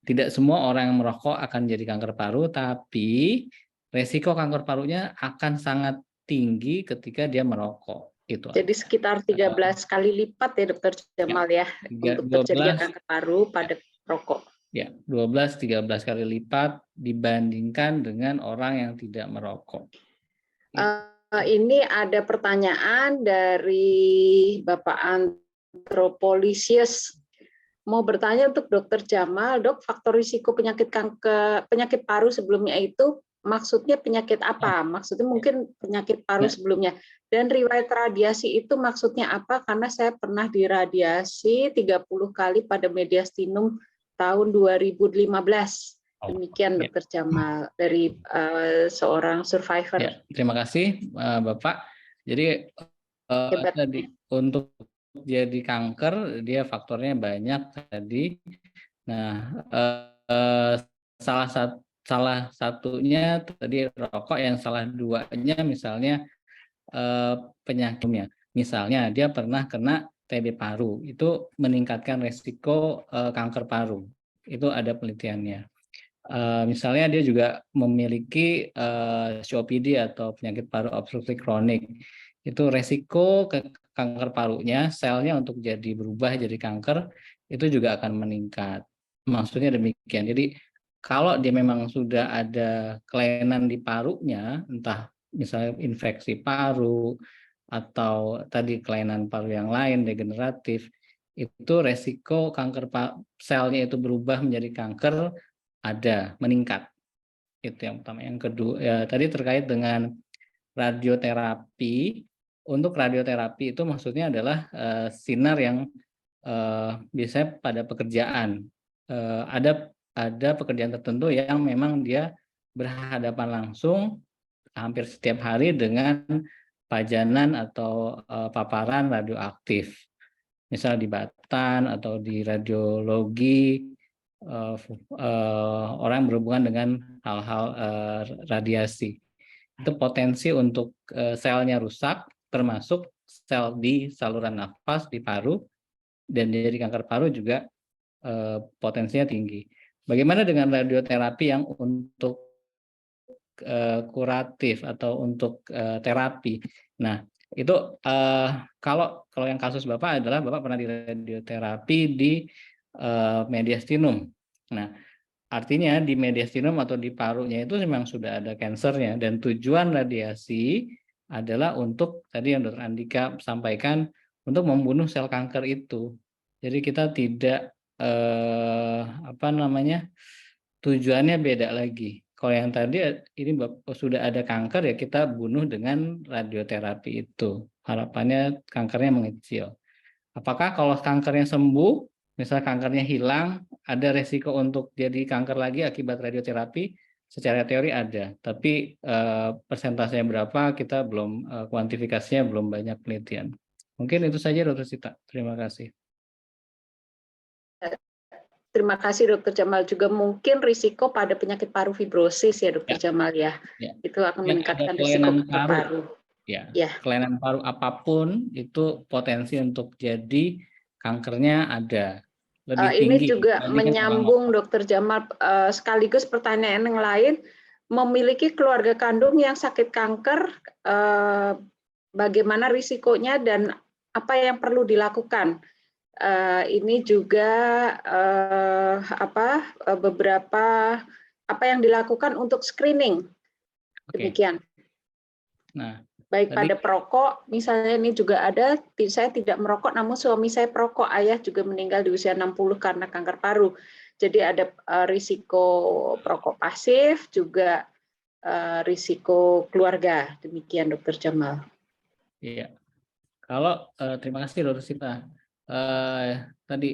tidak semua orang yang merokok akan jadi kanker paru, tapi resiko kanker parunya akan sangat tinggi ketika dia merokok. Itu. Jadi sekitar 13 kali lipat ya Dr. Jamal ya untuk terjadinya kanker paru pada rokok. Ya, 12-13 kali lipat dibandingkan dengan orang yang tidak merokok. Ini ada pertanyaan dari Bapak Antropolisius. Mau bertanya untuk Dr. Jamal, Dok, faktor risiko penyakit paru sebelumnya itu maksudnya penyakit apa? Maksudnya mungkin penyakit paru sebelumnya. Dan riwayat radiasi itu maksudnya apa? Karena saya pernah diradiasi 30 kali pada mediastinum tahun 2015. Demikian Dr. Jamal dari seorang survivor. Ya, terima kasih Bapak. Jadi tadi untuk jadi kanker dia faktornya banyak tadi. Nah, salah satunya tadi rokok, yang salah duanya misalnya penyakitnya. Misalnya dia pernah kena TB paru, itu meningkatkan resiko kanker paru. Itu ada penelitiannya. Misalnya dia juga memiliki COPD atau penyakit paru obstruktif kronik. Itu resiko kanker parunya, selnya untuk berubah jadi kanker itu juga akan meningkat. Maksudnya demikian. Jadi kalau dia memang sudah ada kelainan di parunya, entah misalnya infeksi paru atau tadi kelainan paru yang lain degeneratif, itu resiko kanker selnya itu berubah menjadi kanker ada, meningkat. Itu yang pertama. Yang kedua ya tadi terkait dengan radioterapi. Untuk radioterapi itu maksudnya adalah sinar yang biasanya pada pekerjaan. Ada pekerjaan tertentu yang memang dia berhadapan langsung hampir setiap hari dengan pajanan atau paparan radioaktif. Misal di Batan atau di radiologi orang yang berhubungan dengan hal-hal radiasi. Itu potensi untuk selnya rusak, termasuk sel di saluran nafas, di paru, dan jadi kanker paru juga potensinya tinggi. Bagaimana dengan radioterapi yang untuk kuratif atau untuk terapi? Nah, itu kalau yang kasus Bapak adalah Bapak pernah di radioterapi di mediastinum. Nah, artinya di mediastinum atau di parunya itu memang sudah ada kansernya, dan tujuan radiasi adalah untuk tadi yang Dr. Andika sampaikan, untuk membunuh sel kanker itu. Jadi kita tidak tujuannya beda lagi. Kalau yang tadi ini sudah ada kanker, ya kita bunuh dengan radioterapi itu. Harapannya kankernya mengecil. Apakah kalau kankernya sembuh, misal kankernya hilang, ada resiko untuk jadi kanker lagi akibat radioterapi? Secara teori ada, tapi persentasenya berapa kita belum, kuantifikasinya belum banyak penelitian. Mungkin itu saja Dr. Sita. Terima kasih. Terima kasih Dr. Jamal. Juga mungkin risiko pada penyakit paru fibrosis ya Dr. Jamal ya. Itu akan meningkatkan risiko kanker paru. Ya, kelainan paru apapun itu potensi untuk jadi kankernya ada. Lebih tinggi. Ini juga menyambung Dr. Jamal, sekaligus pertanyaan yang lain, memiliki keluarga kandung yang sakit kanker, bagaimana risikonya dan apa yang perlu dilakukan? Ini juga beberapa apa yang dilakukan untuk screening. Demikian. Nah, baik pada perokok, misalnya ini juga ada, saya tidak merokok namun suami saya perokok, ayah juga meninggal di usia 60 karena kanker paru. Jadi ada risiko perokok pasif, juga risiko keluarga. Demikian Dr. Jamal. Iya. Kalau terima kasih Dr. Sita. Tadi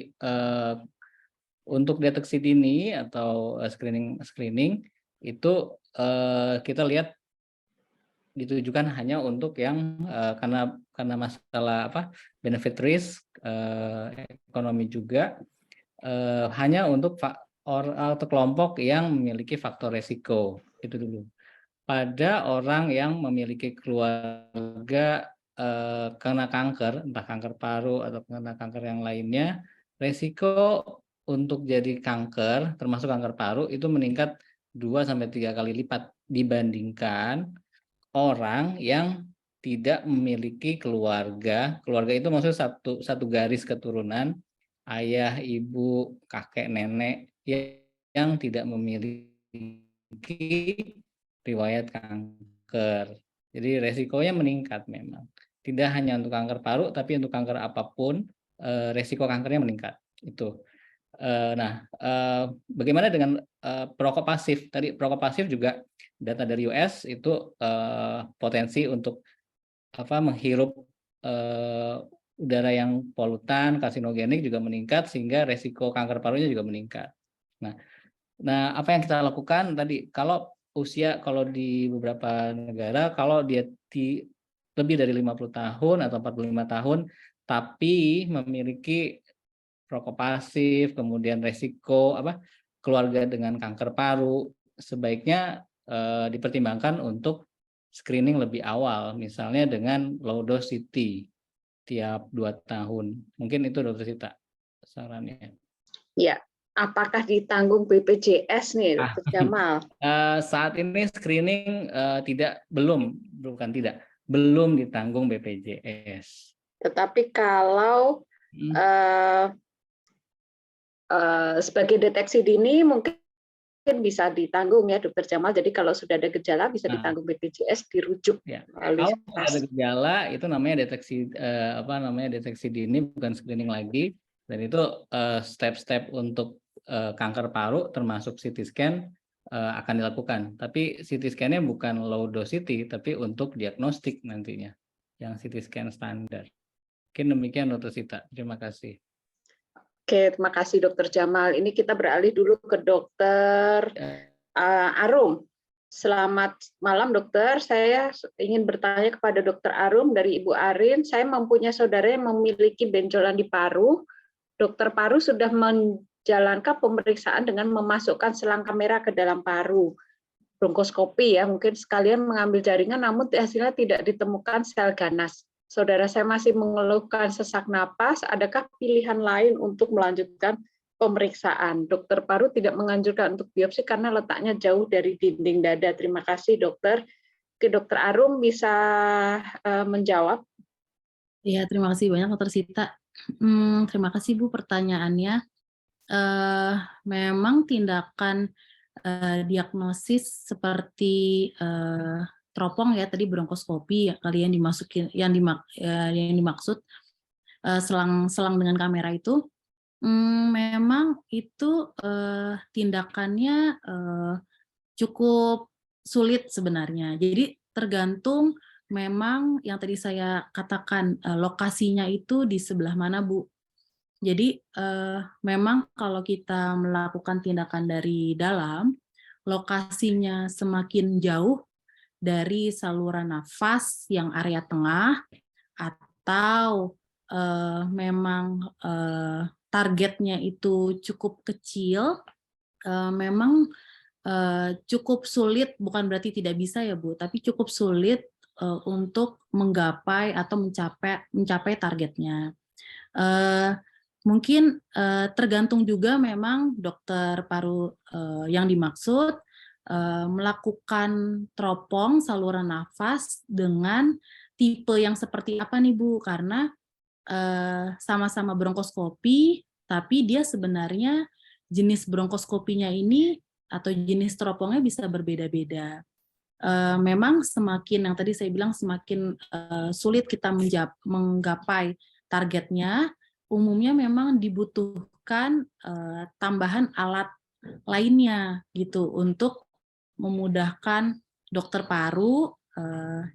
untuk deteksi dini atau screening itu kita lihat ditujukan hanya untuk yang karena masalah benefit risk, ekonomi juga, hanya untuk atau kelompok yang memiliki faktor resiko. Itu dulu. Pada orang yang memiliki keluarga kena kanker, entah kanker paru atau kena kanker yang lainnya, resiko untuk jadi kanker, termasuk kanker paru, itu meningkat 2-3 kali lipat dibandingkan orang yang tidak memiliki keluarga. Keluarga itu maksudnya satu garis keturunan, ayah, ibu, kakek, nenek yang tidak memiliki riwayat kanker. Jadi resikonya meningkat memang. Tidak hanya untuk kanker paru, tapi untuk kanker apapun, resiko kankernya meningkat. Itu. Nah, bagaimana dengan perokok pasif? Tadi perokok pasif juga data dari US itu potensi untuk menghirup udara yang polutan, karsinogenik juga meningkat, sehingga resiko kanker parunya juga meningkat. Nah, apa yang kita lakukan tadi? Kalau usia, kalau di beberapa negara, kalau dia lebih dari 50 tahun atau 45 tahun, tapi memiliki perokok pasif, kemudian resiko keluarga dengan kanker paru, sebaiknya dipertimbangkan untuk screening lebih awal, misalnya dengan low dose CT tiap 2 tahun. Mungkin itu Dr. Sita sarannya. Ya. Apakah ditanggung BPJS nih, Dr. Jamal? Saat ini screening belum ditanggung BPJS. Tetapi kalau sebagai deteksi dini mungkin bisa ditanggung ya, Dr. Jamal. Jadi kalau sudah ada gejala bisa ditanggung BPJS, dirujuk. Ya. Kalau ada gejala itu namanya deteksi deteksi dini, bukan screening lagi. Dan itu step-step untuk kanker paru termasuk CT scan akan dilakukan. Tapi CT scan-nya bukan low dose CT, tapi untuk diagnostik nantinya, yang CT scan standar. Mungkin demikian Dr. Sita. Terima kasih. Oke, terima kasih Dr. Jamal. Ini kita beralih dulu ke Dr. Arum. Selamat malam dokter, saya ingin bertanya kepada Dr. Arum dari Ibu Arin. Saya mempunyai saudara yang memiliki benjolan di paru. Dokter paru sudah jalankah pemeriksaan dengan memasukkan selang kamera ke dalam paru, bronkoskopi ya, mungkin sekalian mengambil jaringan namun hasilnya tidak ditemukan sel ganas. Saudara saya masih mengeluhkan sesak napas, adakah pilihan lain untuk melanjutkan pemeriksaan? Dokter paru tidak menganjurkan untuk biopsi karena letaknya jauh dari dinding dada. Terima kasih dokter. Oke, Dokter Arum bisa menjawab. Iya, terima kasih banyak Dokter Sita. Terima kasih Bu pertanyaannya. Memang tindakan diagnosis seperti teropong ya tadi bronkoskopi ya kali yang dimasukin yang dimaksud selang dengan kamera itu memang itu tindakannya cukup sulit sebenarnya. Jadi tergantung memang yang tadi saya katakan lokasinya itu di sebelah mana Bu. Jadi memang kalau kita melakukan tindakan dari dalam, lokasinya semakin jauh dari saluran nafas yang area tengah atau memang targetnya itu cukup kecil, memang cukup sulit, bukan berarti tidak bisa ya Bu, tapi cukup sulit untuk menggapai atau mencapai targetnya. Mungkin tergantung juga memang dokter paru yang dimaksud melakukan teropong saluran nafas dengan tipe yang seperti apa nih Bu, karena sama-sama bronkoskopi, tapi dia sebenarnya jenis bronkoskopinya ini atau jenis teropongnya bisa berbeda-beda. Memang semakin yang tadi saya bilang semakin sulit kita menggapai targetnya, umumnya memang dibutuhkan tambahan alat lainnya gitu untuk memudahkan dokter paru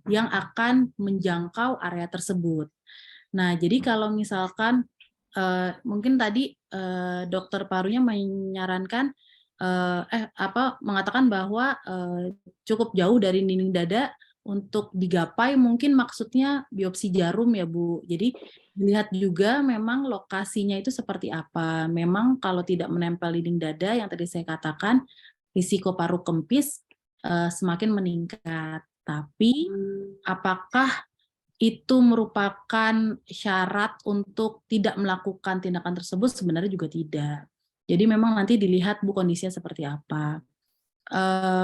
yang akan menjangkau area tersebut. Nah, jadi kalau misalkan mungkin tadi dokter parunya menyarankan mengatakan bahwa cukup jauh dari dinding dada untuk digapai, mungkin maksudnya biopsi jarum ya Bu. Jadi dilihat juga memang lokasinya itu seperti apa. Memang kalau tidak menempel dinding dada yang tadi saya katakan, risiko paru kempis semakin meningkat. Tapi apakah itu merupakan syarat untuk tidak melakukan tindakan tersebut? Sebenarnya juga tidak. Jadi memang nanti dilihat Bu kondisinya seperti apa.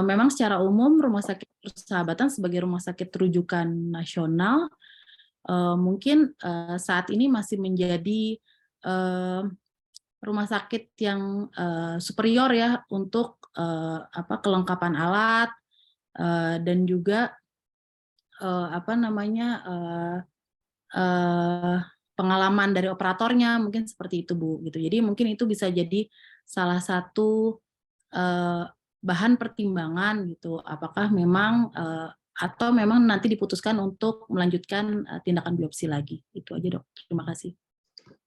Memang secara umum Rumah Sakit Persahabatan sebagai rumah sakit rujukan nasional mungkin saat ini masih menjadi rumah sakit yang superior ya untuk kelengkapan alat dan juga pengalaman dari operatornya mungkin seperti itu Bu gitu. Jadi mungkin itu bisa jadi salah satu bahan pertimbangan gitu. Apakah memang atau memang nanti diputuskan untuk melanjutkan tindakan biopsi lagi. Itu aja Dok. Terima kasih.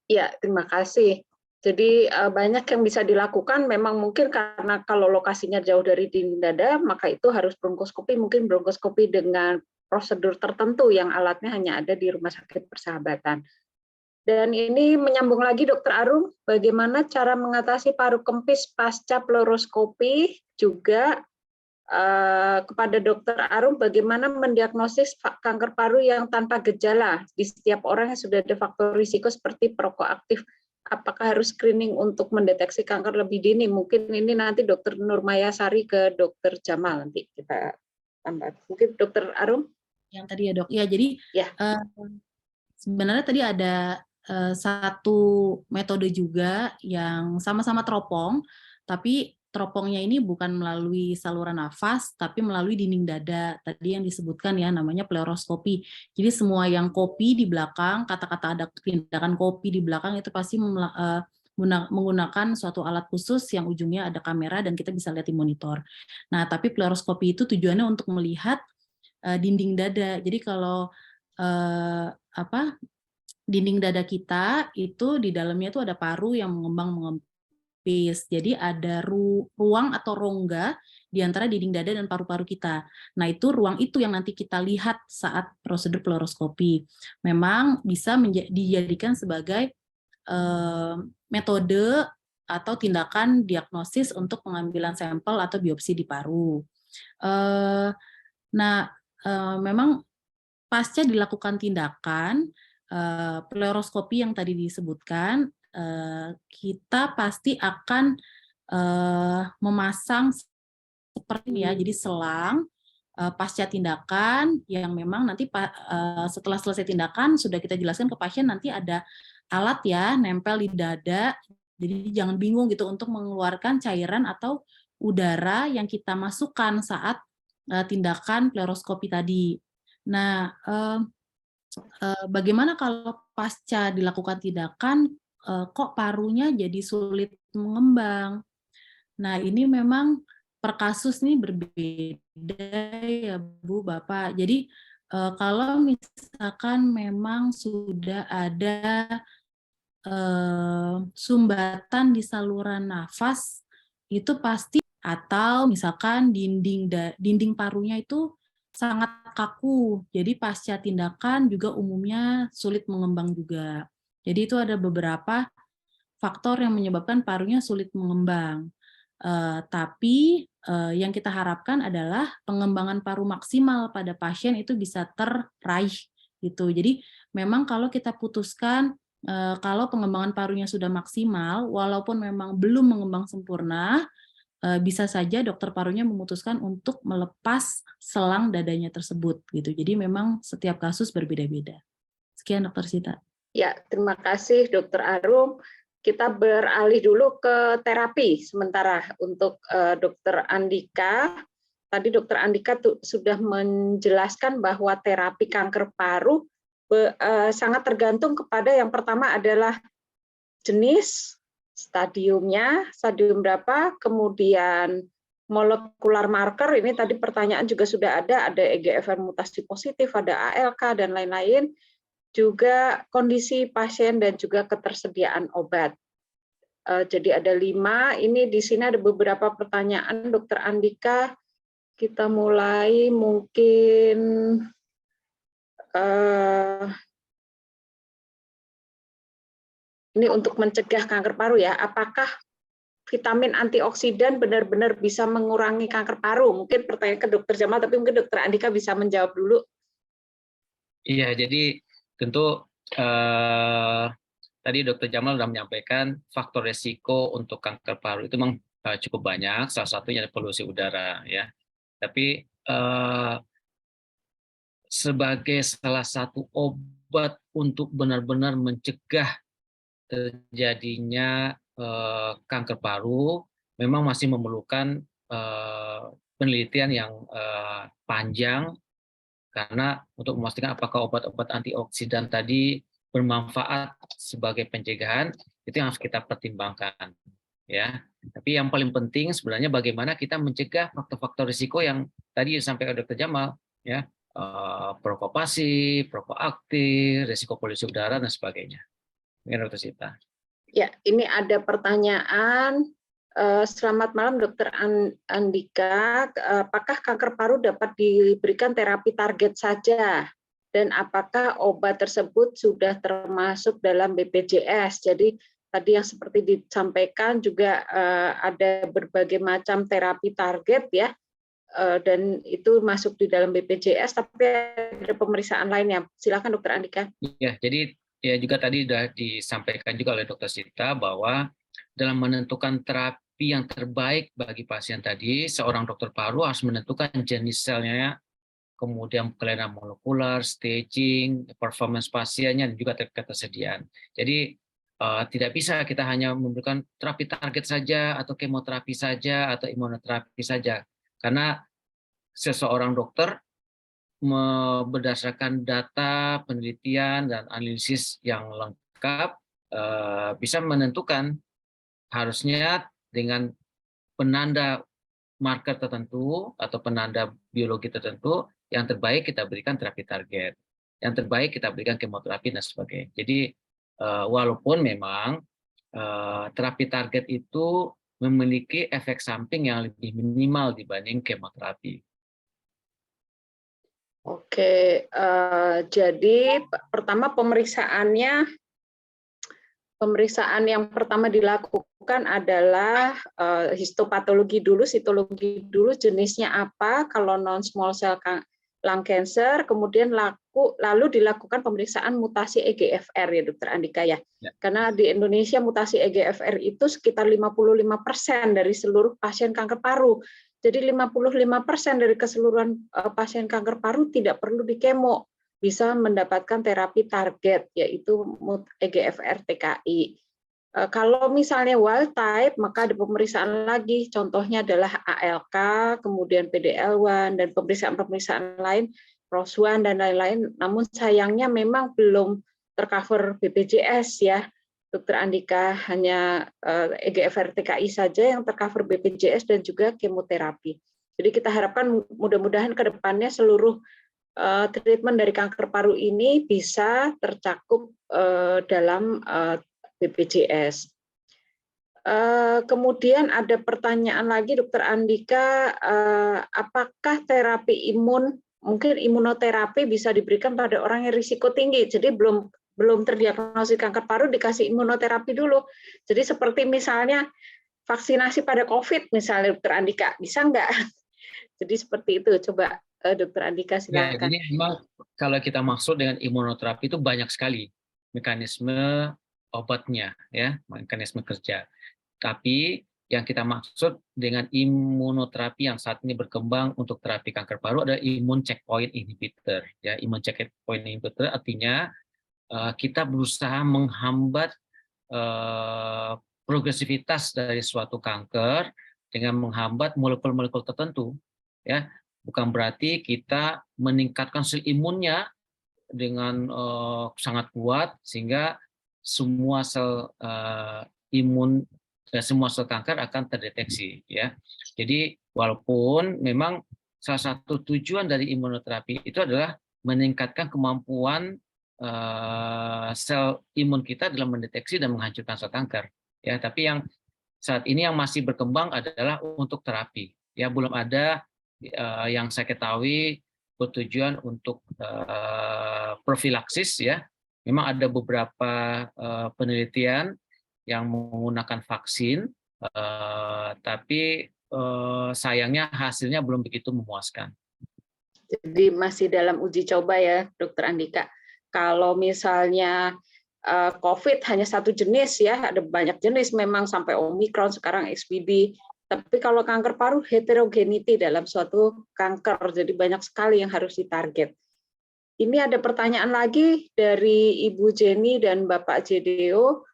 Ya, terima kasih. Jadi banyak yang bisa dilakukan, memang mungkin karena kalau lokasinya jauh dari dinding dada, maka itu harus bronkoskopi, mungkin bronkoskopi dengan prosedur tertentu yang alatnya hanya ada di Rumah Sakit Persahabatan. Dan ini menyambung lagi Dokter Arum, bagaimana cara mengatasi paru kempis pasca pleroskopi, juga kepada Dokter Arum bagaimana mendiagnosis kanker paru yang tanpa gejala di setiap orang yang sudah ada faktor risiko seperti perokok aktif. Apakah harus screening untuk mendeteksi kanker lebih dini? Mungkin ini nanti Dokter Nurmayasari ke Dokter Jamal nanti kita tambah. Mungkin Dokter Arum? Yang tadi ya Dok. Ya jadi ya. Sebenarnya tadi ada satu metode juga yang sama-sama teropong, tapi teropongnya ini bukan melalui saluran nafas, tapi melalui dinding dada. Tadi yang disebutkan ya namanya pleroskopi. Jadi semua yang kopi di belakang, kata-kata ada tindakan kopi di belakang itu pasti menggunakan suatu alat khusus yang ujungnya ada kamera dan kita bisa lihat di monitor. Nah, tapi pleroskopi itu tujuannya untuk melihat dinding dada. Jadi kalau dinding dada kita itu di dalamnya itu ada paru yang mengembang-mengempis. Jadi ada ruang atau rongga di antara dinding dada dan paru-paru kita. Nah, itu ruang itu yang nanti kita lihat saat prosedur pleroskopi. Memang bisa dijadikan sebagai metode atau tindakan diagnosis untuk pengambilan sampel atau biopsi di paru. Nah, memang pasca dilakukan tindakan pleroskopi yang tadi disebutkan, kita pasti akan memasang seperti ini ya, jadi selang pasca tindakan yang memang nanti setelah selesai tindakan sudah kita jelaskan ke pasien, nanti ada alat ya nempel di dada, jadi jangan bingung gitu untuk mengeluarkan cairan atau udara yang kita masukkan saat tindakan pleroskopi tadi. Nah, bagaimana kalau pasca dilakukan tindakan kok parunya jadi sulit mengembang? Nah, ini memang per kasus nih berbeda ya Bu, Bapak. Jadi kalau misalkan memang sudah ada sumbatan di saluran nafas, itu pasti, atau misalkan dinding parunya itu sangat kaku. Jadi pasca tindakan juga umumnya sulit mengembang juga. Jadi itu ada beberapa faktor yang menyebabkan parunya sulit mengembang. Tapi yang kita harapkan adalah pengembangan paru maksimal pada pasien itu bisa teraih gitu. Jadi memang kalau kita putuskan kalau pengembangan parunya sudah maksimal, walaupun memang belum mengembang sempurna, bisa saja dokter parunya memutuskan untuk melepas selang dadanya tersebut gitu. Jadi memang setiap kasus berbeda-beda. Sekian Dokter Sita. Ya, terima kasih Dokter Arum. Kita beralih dulu ke terapi sementara untuk Dokter Andika. Tadi Dokter Andika sudah menjelaskan bahwa terapi kanker paru sangat tergantung kepada yang pertama adalah jenis, stadiumnya, stadium berapa, kemudian molekular marker, ini tadi pertanyaan juga sudah ada EGFR mutasi positif, ada ALK, dan lain-lain, juga kondisi pasien dan juga ketersediaan obat. Jadi ada 5, ini di sini ada beberapa pertanyaan, Dokter Andika, kita mulai mungkin ini untuk mencegah kanker paru ya, apakah vitamin antioksidan benar-benar bisa mengurangi kanker paru? Mungkin pertanyaan ke Dokter Jamal, tapi mungkin Dokter Andika bisa menjawab dulu. Iya, jadi tentu tadi Dokter Jamal sudah menyampaikan faktor resiko untuk kanker paru itu memang cukup banyak, salah satunya adalah polusi udara ya. Tapi sebagai salah satu obat untuk benar-benar mencegah terjadinya kanker paru, memang masih memerlukan penelitian yang panjang, karena untuk memastikan apakah obat-obat antioksidan tadi bermanfaat sebagai pencegahan, itu yang harus kita pertimbangkan. Ya, tapi yang paling penting sebenarnya bagaimana kita mencegah faktor-faktor risiko yang tadi disampaikan Dr. Jamal, ya, perokok pasif, perokok aktif, risiko polusi udara dan sebagainya. Ini Dr. Sita. Ya, ini ada pertanyaan. Selamat malam Dr. Andika, apakah kanker paru dapat diberikan terapi target saja? Dan apakah obat tersebut sudah termasuk dalam BPJS? Jadi tadi yang seperti disampaikan juga ada berbagai macam terapi target ya, dan itu masuk di dalam BPJS, tapi ada pemeriksaan lainnya. Silakan Dokter Andika. Ya, jadi ya juga tadi sudah disampaikan juga oleh Dokter Sita bahwa dalam menentukan terapi yang terbaik bagi pasien tadi, seorang dokter paru harus menentukan jenis selnya, kemudian kelainan molekular, staging, performance pasiennya, dan juga ketersediaan. Jadi tidak bisa kita hanya memberikan terapi target saja, atau kemoterapi saja, atau imunoterapi saja. Karena seseorang dokter berdasarkan data, penelitian, dan analisis yang lengkap, bisa menentukan harusnya dengan penanda marker tertentu atau penanda biologi tertentu, yang terbaik kita berikan terapi target, yang terbaik kita berikan kemoterapi dan sebagainya. Jadi walaupun memang terapi target itu memiliki efek samping yang lebih minimal dibanding kemoterapi. Oke, jadi pertama pemeriksaannya Pemeriksaan yang pertama dilakukan adalah histopatologi dulu, sitologi dulu, jenisnya apa, kalau non-small cell lung cancer, kemudian lalu dilakukan pemeriksaan mutasi EGFR ya Dokter Andika ya. Karena di Indonesia mutasi EGFR itu sekitar 55% dari seluruh pasien kanker paru. Jadi 55% dari keseluruhan pasien kanker paru tidak perlu dikemo, bisa mendapatkan terapi target, yaitu EGFR TKI. Kalau misalnya wild type, maka ada pemeriksaan lagi, contohnya adalah ALK, kemudian PDL1, dan pemeriksaan-pemeriksaan lain, ROS1, dan lain-lain. Namun sayangnya memang belum tercover BPJS ya, Dokter Andika, hanya EGFR TKI saja yang tercover BPJS dan juga kemoterapi. Jadi kita harapkan mudah-mudahan ke depannya seluruh treatment dari kanker paru ini bisa tercakup dalam BPJS. Kemudian ada pertanyaan lagi, Dokter Andika, apakah terapi mungkin imunoterapi bisa diberikan pada orang yang risiko tinggi, jadi belum terdiagnosis kanker paru dikasih imunoterapi dulu. Jadi seperti misalnya vaksinasi pada COVID misalnya, Dokter Andika, bisa nggak? Jadi seperti itu. Coba Dokter Andika silakan. Ya, jadi memang kalau kita maksud dengan imunoterapi itu banyak sekali mekanisme obatnya, ya, mekanisme kerja. Tapi yang kita maksud dengan imunoterapi yang saat ini berkembang untuk terapi kanker paru adalah imun checkpoint inhibitor. Ya, imun checkpoint inhibitor artinya kita berusaha menghambat progresivitas dari suatu kanker dengan menghambat molekul-molekul tertentu. Ya, bukan berarti kita meningkatkan sel imunnya dengan sangat kuat sehingga semua sel imun semua sel kanker akan terdeteksi. Ya, jadi walaupun memang salah satu tujuan dari imunoterapi itu adalah meningkatkan kemampuan sel imun kita dalam mendeteksi dan menghancurkan sel kanker. Ya, tapi yang saat ini yang masih berkembang adalah untuk terapi. Ya, belum ada yang saya ketahui bertujuan untuk profilaksis. Ya, memang ada beberapa penelitian yang menggunakan vaksin, tapi sayangnya hasilnya belum begitu memuaskan. Jadi masih dalam uji coba ya, Dokter Andika. Kalau misalnya COVID hanya satu jenis ya, ada banyak jenis memang sampai Omicron, sekarang XBB. Tapi kalau kanker paru heterogeneity dalam suatu kanker, jadi banyak sekali yang harus ditarget. Ini ada pertanyaan lagi dari Ibu Jenny dan Bapak JDO.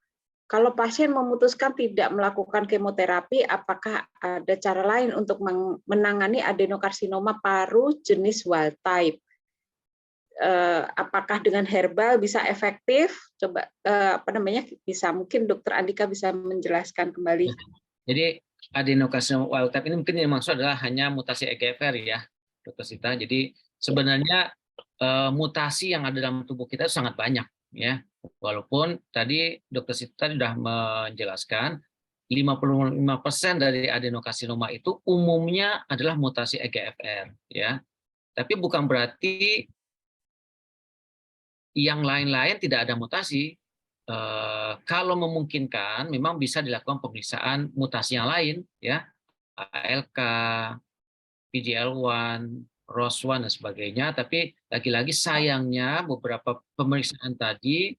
Kalau pasien memutuskan tidak melakukan kemoterapi, apakah ada cara lain untuk menangani adenokarsinoma paru jenis wild type? Apakah dengan herbal bisa efektif? Coba bisa mungkin Dokter Andika bisa menjelaskan kembali. Jadi adenokarsinoma wild type ini mungkin yang maksud adalah hanya mutasi EGFR ya, Dokter Sita. Jadi sebenarnya mutasi yang ada dalam tubuh kita sangat banyak ya. Walaupun tadi Dokter Sita sudah menjelaskan 55% dari adenokarsinoma itu umumnya adalah mutasi EGFR ya. Tapi bukan berarti yang lain-lain tidak ada mutasi. Kalau memungkinkan memang bisa dilakukan pemeriksaan mutasi yang lain ya, ALK, PDL1, ROS1 dan sebagainya, tapi lagi-lagi sayangnya beberapa pemeriksaan tadi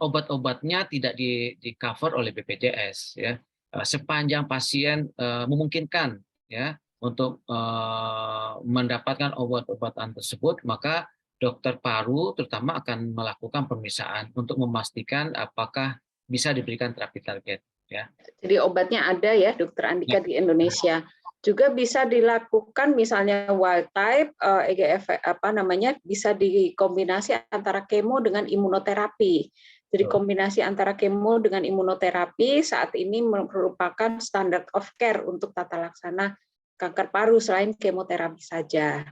obat-obatnya tidak di cover oleh BPJS ya. Sepanjang pasien memungkinkan ya untuk mendapatkan obat-obatan tersebut, maka dokter paru terutama akan melakukan pemeriksaan untuk memastikan apakah bisa diberikan terapi target ya. Jadi obatnya ada ya Dokter Andika di Indonesia. Juga bisa dilakukan misalnya wild type EGFR bisa dikombinasi antara kemo dengan imunoterapi. Jadi kombinasi antara kemo dengan imunoterapi saat ini merupakan standard of care untuk tata laksana kanker paru selain kemoterapi saja.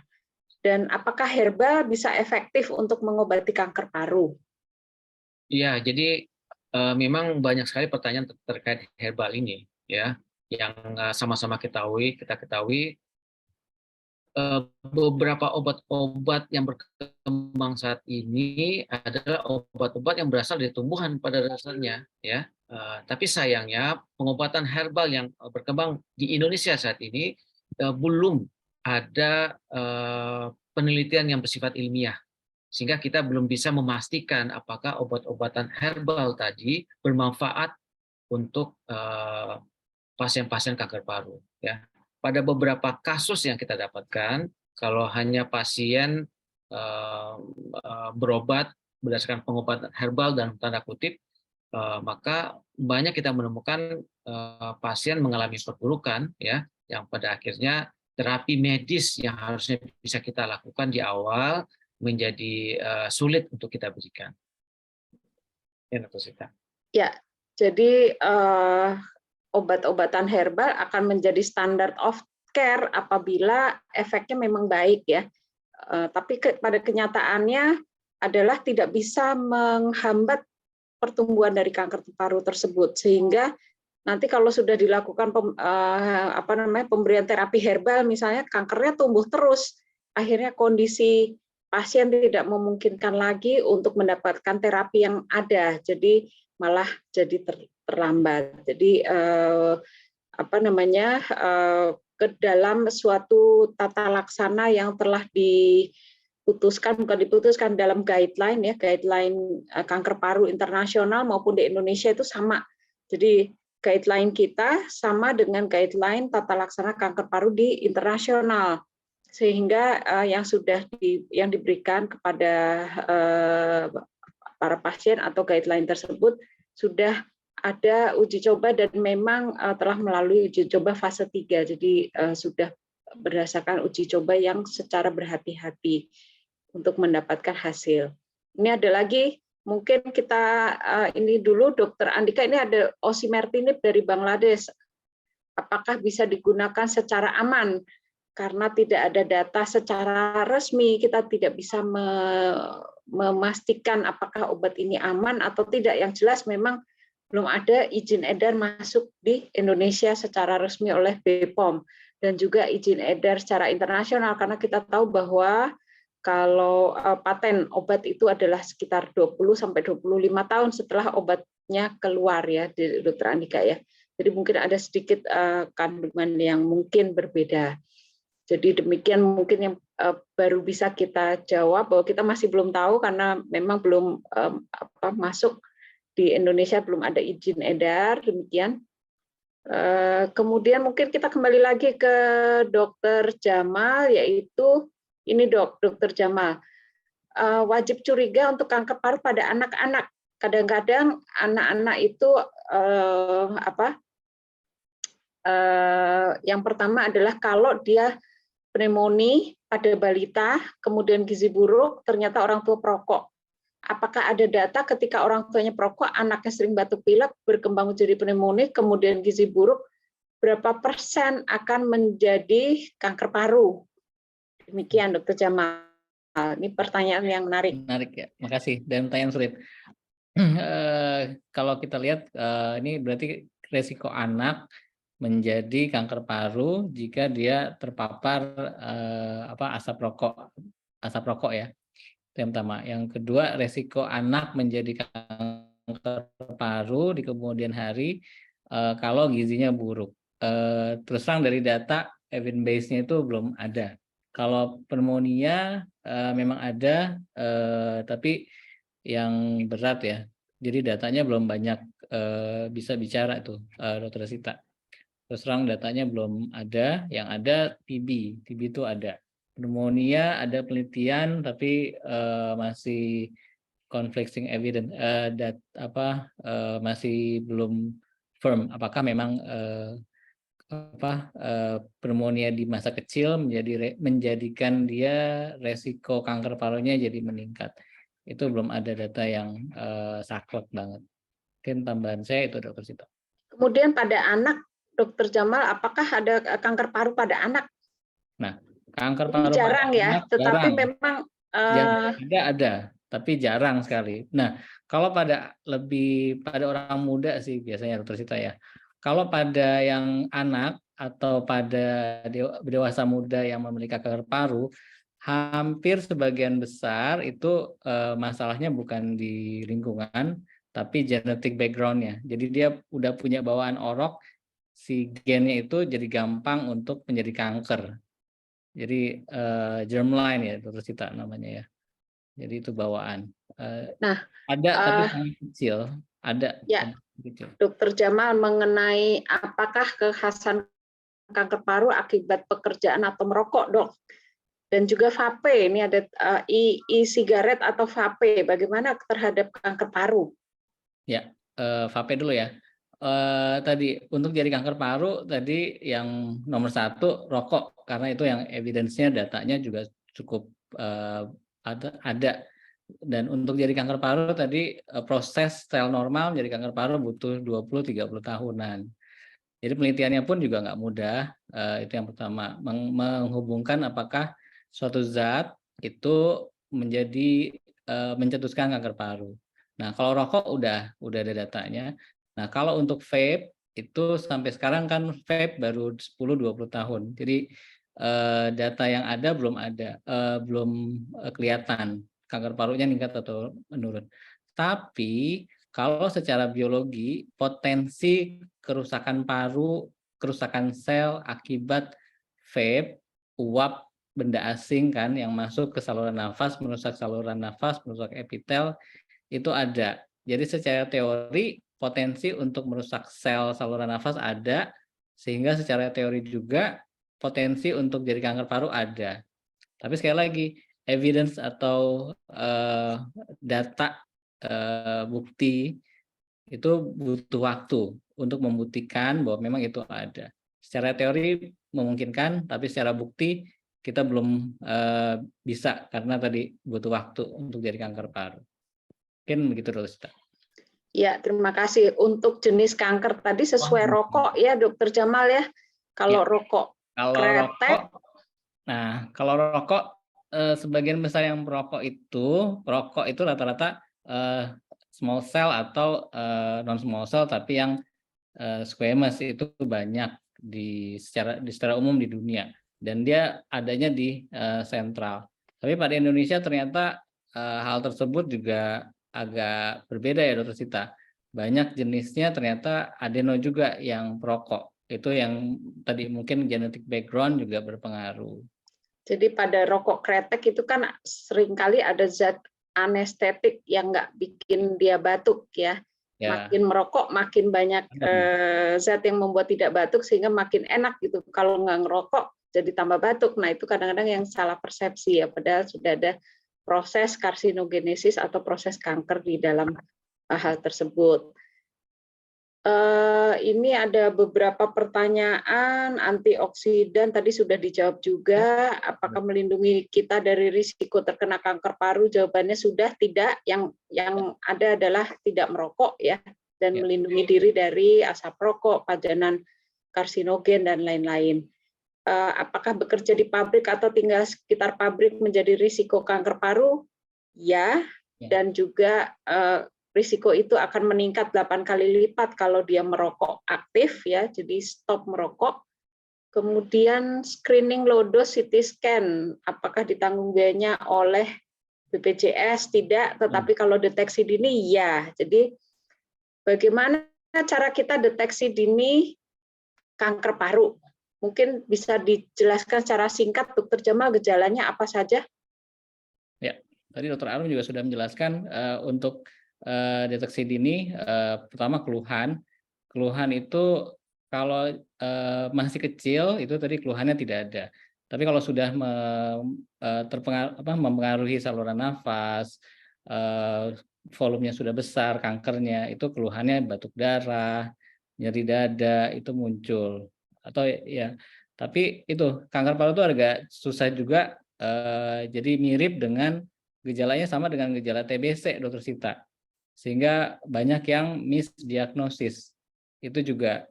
Dan apakah herbal bisa efektif untuk mengobati kanker paru? Iya, jadi memang banyak sekali pertanyaan terkait herbal ini ya. Yang sama-sama kita ketahui beberapa obat-obat yang berkembang saat ini adalah obat-obat yang berasal dari tumbuhan pada dasarnya, ya. Tapi sayangnya pengobatan herbal yang berkembang di Indonesia saat ini belum ada penelitian yang bersifat ilmiah, sehingga kita belum bisa memastikan apakah obat-obatan herbal tadi bermanfaat untuk pasien-pasien kanker paru. Ya. Pada beberapa kasus yang kita dapatkan, kalau hanya pasien berobat berdasarkan pengobatan herbal dan tanda kutip, maka banyak kita menemukan pasien mengalami perburukan, ya, yang pada akhirnya terapi medis yang harusnya bisa kita lakukan di awal menjadi sulit untuk kita berikan. Ya, jadi obat-obatan herbal akan menjadi standard of care apabila efeknya memang baik, ya. Tapi pada kenyataannya adalah tidak bisa menghambat pertumbuhan dari kanker paru tersebut, sehingga nanti kalau sudah dilakukan pemberian terapi herbal misalnya, kankernya tumbuh terus, akhirnya kondisi pasien tidak memungkinkan lagi untuk mendapatkan terapi yang ada, jadi malah jadi terlambat. Jadi ke dalam suatu tata laksana yang telah bukan diputuskan dalam guideline, ya, guideline kanker paru internasional maupun di Indonesia itu sama. Jadi guideline kita sama dengan guideline tata laksana kanker paru di internasional, sehingga yang diberikan kepada para pasien atau guideline tersebut sudah ada uji coba dan memang telah melalui uji coba fase 3. Jadi sudah berdasarkan uji coba yang secara berhati-hati untuk mendapatkan hasil. Ini ada lagi, mungkin kita ini dulu, Dr. Andika, ini ada osimertinib dari Bangladesh. Apakah bisa digunakan secara aman? Karena tidak ada data secara resmi, kita tidak bisa memastikan apakah obat ini aman atau tidak. Yang jelas memang belum ada izin edar masuk di Indonesia secara resmi oleh BPOM, dan juga izin edar secara internasional, karena kita tahu bahwa kalau paten obat itu adalah sekitar 20-25 tahun setelah obatnya keluar, ya, Dr. Andika, ya. Jadi mungkin ada sedikit kandungan yang mungkin berbeda. Jadi demikian mungkin yang baru bisa kita jawab, bahwa kita masih belum tahu karena memang belum masuk di Indonesia, belum ada izin edar, demikian. Kemudian mungkin kita kembali lagi ke Dr. Jamal, yaitu ini Dr. Jamal, wajib curiga untuk kanker paru pada anak-anak. Kadang-kadang anak-anak itu yang pertama adalah kalau dia pneumonia pada balita, kemudian gizi buruk, ternyata orang tua perokok. Apakah ada data ketika orang tuanya perokok, anaknya sering batuk pilek, berkembang menjadi pneumonia, kemudian gizi buruk, berapa persen akan menjadi kanker paru? Demikian, Dr. Jamal. Ini pertanyaan yang menarik. Menarik, ya. Makasih. Dan pertanyaan sulit. Kalau kita lihat, ini berarti resiko anak menjadi kanker paru jika dia terpapar asap rokok, ya. Yang pertama. Yang kedua, resiko anak menjadi kanker paru di kemudian hari kalau gizinya buruk. Terus terang dari data evidence base-nya itu belum ada. Kalau pneumonia memang ada, tapi yang berat, ya. Jadi datanya belum banyak bisa bicara itu, Dr. Sita. Terus terang datanya belum ada. Yang ada TB itu ada. Pneumonia ada penelitian, tapi masih conflicting evidence, masih belum firm. Apakah memang pneumonia di masa kecil menjadikan dia resiko kanker parunya jadi meningkat? Itu belum ada data yang saklek banget. Mungkin tambahan saya itu, Dr. Sita. Kemudian pada anak, Dr. Jamal, apakah ada kanker paru pada anak? Nah, kanker paru jarang, ya, tetapi jarang. Memang ada, tapi jarang sekali. Nah, kalau pada orang muda sih biasanya, Dr. Sita, ya. Kalau pada yang anak atau pada dewasa muda yang memiliki kanker paru, hampir sebagian besar itu masalahnya bukan di lingkungan, tapi genetic background-nya. Jadi dia udah punya bawaan orok, si gennya itu jadi gampang untuk menjadi kanker. Jadi germline ya, Dr. Sita namanya ya. Jadi itu bawaan. Ada tapi sangat kecil. Ada. Ya, kecil. Dokter Jamal, mengenai apakah kekhasan kanker paru akibat pekerjaan atau merokok, Dok? Dan juga vape, ini ada e-sigaret atau vape, bagaimana terhadap kanker paru? Ya, vape dulu ya. Tadi untuk jadi kanker paru tadi yang nomor 1 rokok, karena itu yang evidence-nya, datanya juga cukup ada. Dan untuk jadi kanker paru tadi proses sel normal jadi kanker paru butuh 20-30 tahunan. Jadi penelitiannya pun juga nggak mudah. Itu yang pertama, menghubungkan apakah suatu zat itu menjadi mencetuskan kanker paru. Nah, kalau rokok udah ada datanya. Nah, kalau untuk vape itu sampai sekarang kan vape baru 10-20 tahun. Jadi data yang ada belum kelihatan kanker parunya meningkat atau menurun. Tapi kalau secara biologi, potensi kerusakan paru, kerusakan sel akibat vape, uap benda asing kan yang masuk ke saluran nafas, merusak epitel, itu ada. Jadi secara teori potensi untuk merusak sel saluran nafas ada, sehingga secara teori juga potensi untuk jadi kanker paru ada. Tapi sekali lagi, evidence atau data bukti itu butuh waktu untuk membuktikan bahwa memang itu ada. Secara teori memungkinkan, tapi secara bukti kita belum bisa karena tadi butuh waktu untuk jadi kanker paru. Mungkin begitu dulu, Sita. Ya, terima kasih. Untuk jenis kanker tadi sesuai rokok ya, Dokter Jamal ya. Kalau rokok kretek. Kalau rokok, sebagian besar yang rokok itu rata-rata small cell atau non small cell, tapi yang squamous itu banyak secara umum di dunia, dan dia adanya di sentral. Tapi pada Indonesia ternyata hal tersebut juga agak berbeda ya, Dokter Sita. Banyak jenisnya ternyata adeno juga yang perokok. Itu yang tadi mungkin genetic background juga berpengaruh. Jadi pada rokok kretek itu kan seringkali ada zat anestetik yang nggak bikin dia batuk ya. Makin merokok makin banyak zat yang membuat tidak batuk sehingga makin enak gitu. Kalau nggak ngerokok jadi tambah batuk. Nah itu kadang-kadang yang salah persepsi ya. Padahal sudah ada proses karsinogenesis atau proses kanker di dalam hal tersebut. Ini ada beberapa pertanyaan. Antioksidan tadi sudah dijawab juga. Apakah melindungi kita dari risiko terkena kanker paru? Jawabannya sudah tidak. Yang ada adalah tidak merokok ya, dan melindungi diri dari asap rokok, pajanan karsinogen dan lain-lain. Apakah bekerja di pabrik atau tinggal sekitar pabrik menjadi risiko kanker paru? Ya, dan juga risiko itu akan meningkat 8 kali lipat kalau dia merokok aktif ya, jadi stop merokok. Kemudian screening low dose CT scan, apakah ditanggung biayanya oleh BPJS? Tidak, tetapi kalau deteksi dini ya. Jadi bagaimana cara kita deteksi dini kanker paru? Mungkin bisa dijelaskan secara singkat, Dokter Jamal, gejalanya apa saja? Ya, tadi Dokter Arum juga sudah menjelaskan untuk deteksi dini. Pertama keluhan itu kalau masih kecil itu tadi keluhannya tidak ada, tapi kalau sudah mempengaruhi saluran nafas, volumenya sudah besar, kankernya itu keluhannya batuk darah, nyeri dada itu muncul. Atau ya, tapi itu kanker paru itu agak susah juga, jadi mirip dengan gejalanya sama dengan gejala TBC, Dokter Sita. Sehingga banyak yang misdiagnosis, itu juga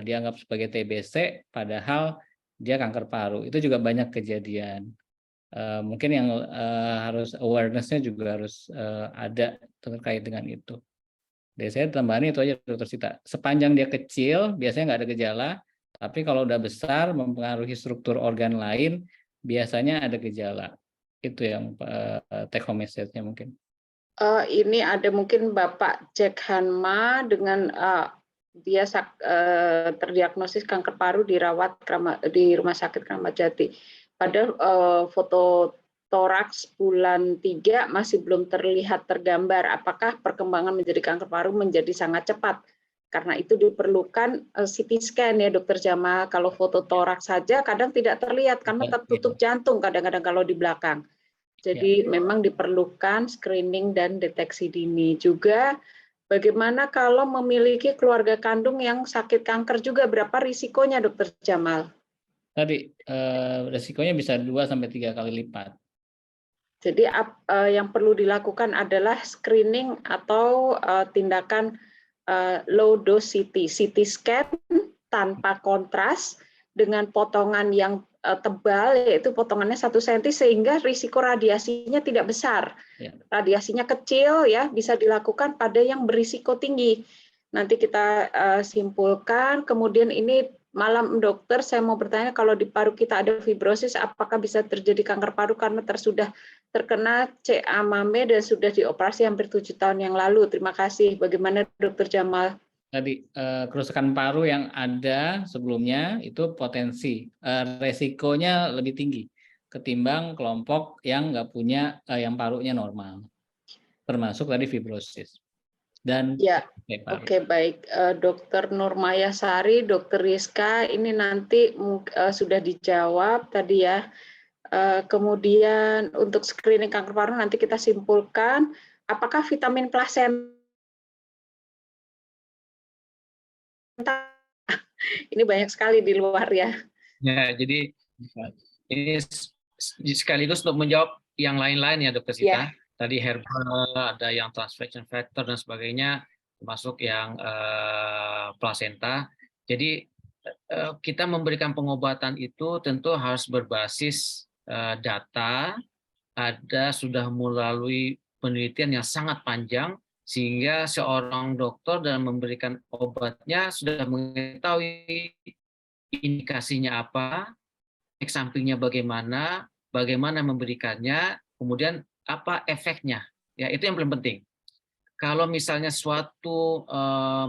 dianggap sebagai TBC padahal dia kanker paru. Itu juga banyak kejadian. Mungkin yang harus awareness-nya juga harus ada terkait dengan itu. Dari saya tambahan itu aja, Dokter Sita. Sepanjang dia kecil biasanya nggak ada gejala, Tapi kalau udah besar mempengaruhi struktur organ lain, biasanya ada gejala. Itu yang take home message-nya mungkin. Ini ada mungkin Bapak Jack Hanma dengan dia terdiagnosis kanker paru dirawat di Rumah Sakit Kramat Jati. Pada foto toraks bulan 3 masih belum terlihat tergambar apakah perkembangan menjadi kanker paru menjadi sangat cepat. Karena itu diperlukan CT scan ya Dokter Jamal. Kalau foto toraks saja kadang tidak terlihat karena tertutup jantung kadang-kadang kalau di belakang. Jadi memang diperlukan screening dan deteksi dini. Juga bagaimana kalau memiliki keluarga kandung yang sakit kanker juga, berapa risikonya Dokter Jamal? Tadi risikonya bisa 2-3 kali lipat. Jadi yang perlu dilakukan adalah screening atau tindakan low dose CT scan tanpa kontras dengan potongan yang tebal, yaitu potongannya 1 cm sehingga risiko radiasinya tidak besar. Radiasinya kecil ya, bisa dilakukan pada yang berisiko tinggi. Nanti kita simpulkan. Kemudian ini malam dokter, saya mau bertanya kalau di paru kita ada fibrosis, apakah bisa terjadi kanker paru karena sudah terkena CA mame dan sudah dioperasi hampir 7 tahun yang lalu. Terima kasih. Bagaimana Dokter Jamal? Tadi kerusakan paru yang ada sebelumnya itu potensi resikonya lebih tinggi ketimbang kelompok yang nggak punya yang parunya normal, termasuk tadi fibrosis. Dan ya, oke, baik, Dokter Nurmaya Sari, Dokter Rizka, ini nanti sudah dijawab tadi ya. Kemudian untuk screening kanker paru nanti kita simpulkan apakah vitamin plasenta ini banyak sekali di luar ya. Ya, jadi ini sekaligus untuk menjawab yang lain-lain ya Dokter Sita. Tadi herbal, ada yang transcription factor dan sebagainya, termasuk yang plasenta. Jadi kita memberikan pengobatan itu tentu harus berbasis data, sudah melalui penelitian yang sangat panjang, sehingga seorang dokter dalam memberikan obatnya sudah mengetahui indikasinya apa, efek sampingnya bagaimana memberikannya, kemudian apa efeknya. Ya, itu yang paling penting. Kalau misalnya suatu